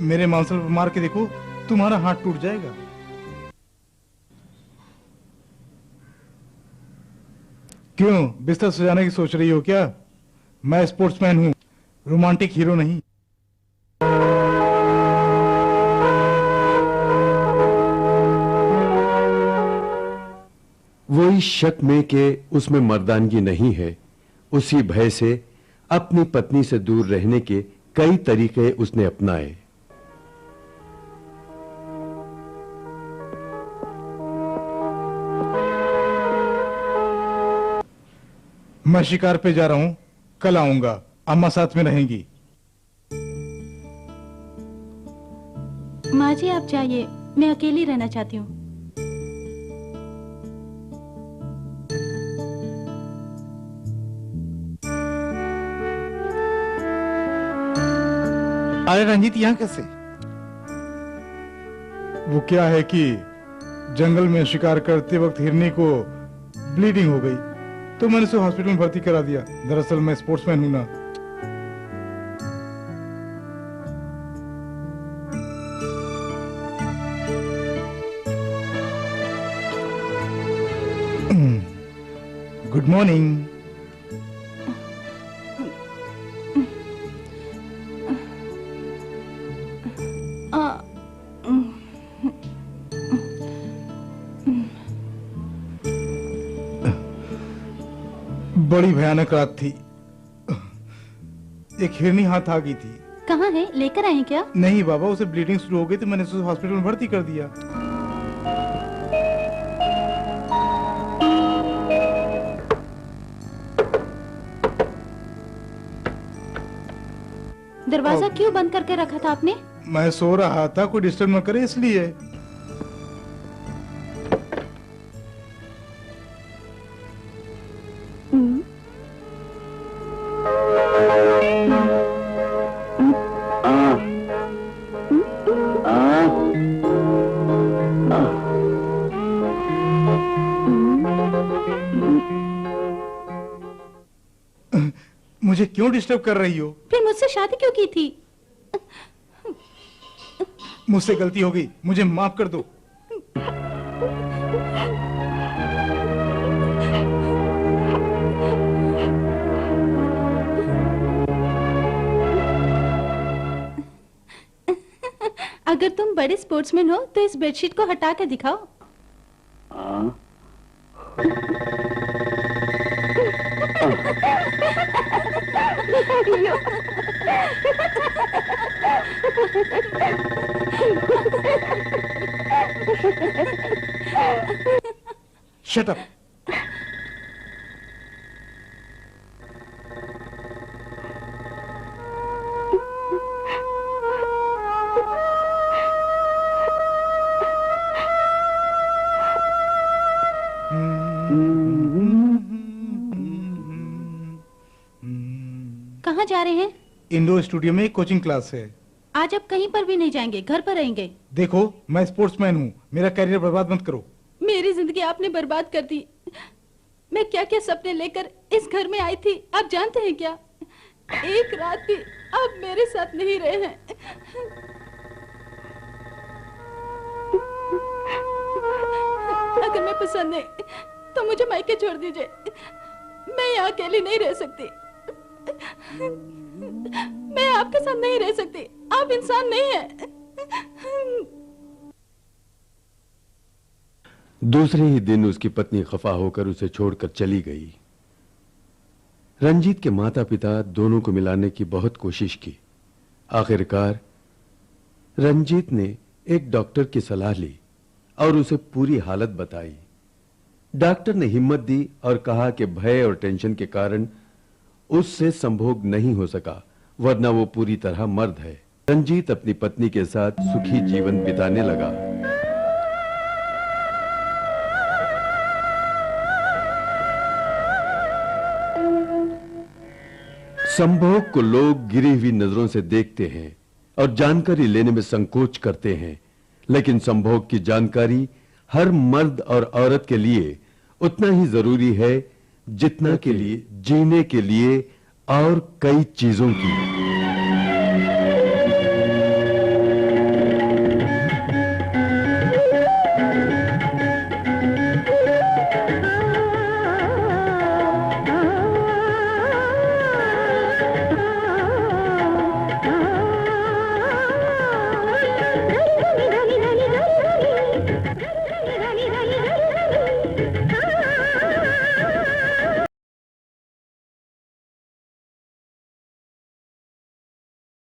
मेरे मांसल पर मार के देखो, तुम्हारा हाथ टूट जाएगा। क्यों बिस्तर सजाने की सोच रही हो क्या? मैं स्पोर्ट्समैन हूं, रोमांटिक हीरो नहीं। वही शक में कि उसमें मर्दानगी नहीं है, उसी भय से अपनी पत्नी से दूर रहने के कई तरीके उसने अपनाए। मैं शिकार पे जा रहा हूं, कल आऊंगा, अम्मा साथ में रहेंगी। माँ जी आप जाइए, मैं अकेली रहना चाहती हूँ। अरे रंजीत, यहाँ कैसे? वो क्या है कि जंगल में शिकार करते वक्त हिरनी को ब्लीडिंग हो गई, तो मैंने उसे हॉस्पिटल में भर्ती करा दिया। दरअसल मैं स्पोर्ट्समैन हूं ना। Good morning. बड़ी भयानक रात थी, एक हिरनी हाथ आ गई थी। कहाँ है, लेकर आए क्या? नहीं बाबा, उसे ब्लीडिंग शुरू हो गई तो मैंने उसे हॉस्पिटल में भर्ती कर दिया। दरवाजा क्यों बंद करके रखा था आपने? मैं सो रहा था, कोई डिस्टर्ब न करे इसलिए। मुझे क्यों डिस्टर्ब कर रही हो? फिर मुझसे शादी क्यों की थी? मुझसे गलती हो गई, मुझे माफ कर दो। अगर तुम बड़े स्पोर्ट्समैन हो तो इस बेडशीट को हटा के दिखाओ। Shut up. कहाँ जा रहे हैं? इंडोर स्टूडियो में कोचिंग क्लास है। आज आप कहीं पर भी नहीं जाएंगे, घर पर रहेंगे। देखो, मैं स्पोर्ट्समैन हूँ, मेरा करियर बर्बाद मत करो। मेरी जिंदगी आपने बर्बाद कर दी। मैं क्या क्या सपने लेकर इस घर में आई थी, आप जानते हैं क्या? एक रात भी आप मेरे साथ नहीं रहे हैं। अगर मैं पसंद नहीं तो मुझे मायके छोड़ दीजिए। मैं यहाँ अकेली नहीं रह सकती। मैं आपके साथ नहीं रह सकती। आप इंसान नहीं हैं। दूसरे ही दिन उसकी पत्नी खफा होकर उसे छोड़कर चली गई। रंजीत के माता पिता दोनों को मिलाने की बहुत कोशिश की। आखिरकार रंजीत ने एक डॉक्टर की सलाह ली और उसे पूरी हालत बताई। डॉक्टर ने हिम्मत दी और कहा कि भय और टेंशन के कारण उससे संभोग नहीं हो सका, वरना वो पूरी तरह मर्द है। रंजीत अपनी पत्नी के साथ सुखी जीवन बिताने लगा। संभोग को लोग गिरी हुई नजरों से देखते हैं और जानकारी लेने में संकोच करते हैं, लेकिन संभोग की जानकारी हर मर्द और औरत के लिए उतना ही जरूरी है जितना के लिए जीने के लिए और कई चीजों की।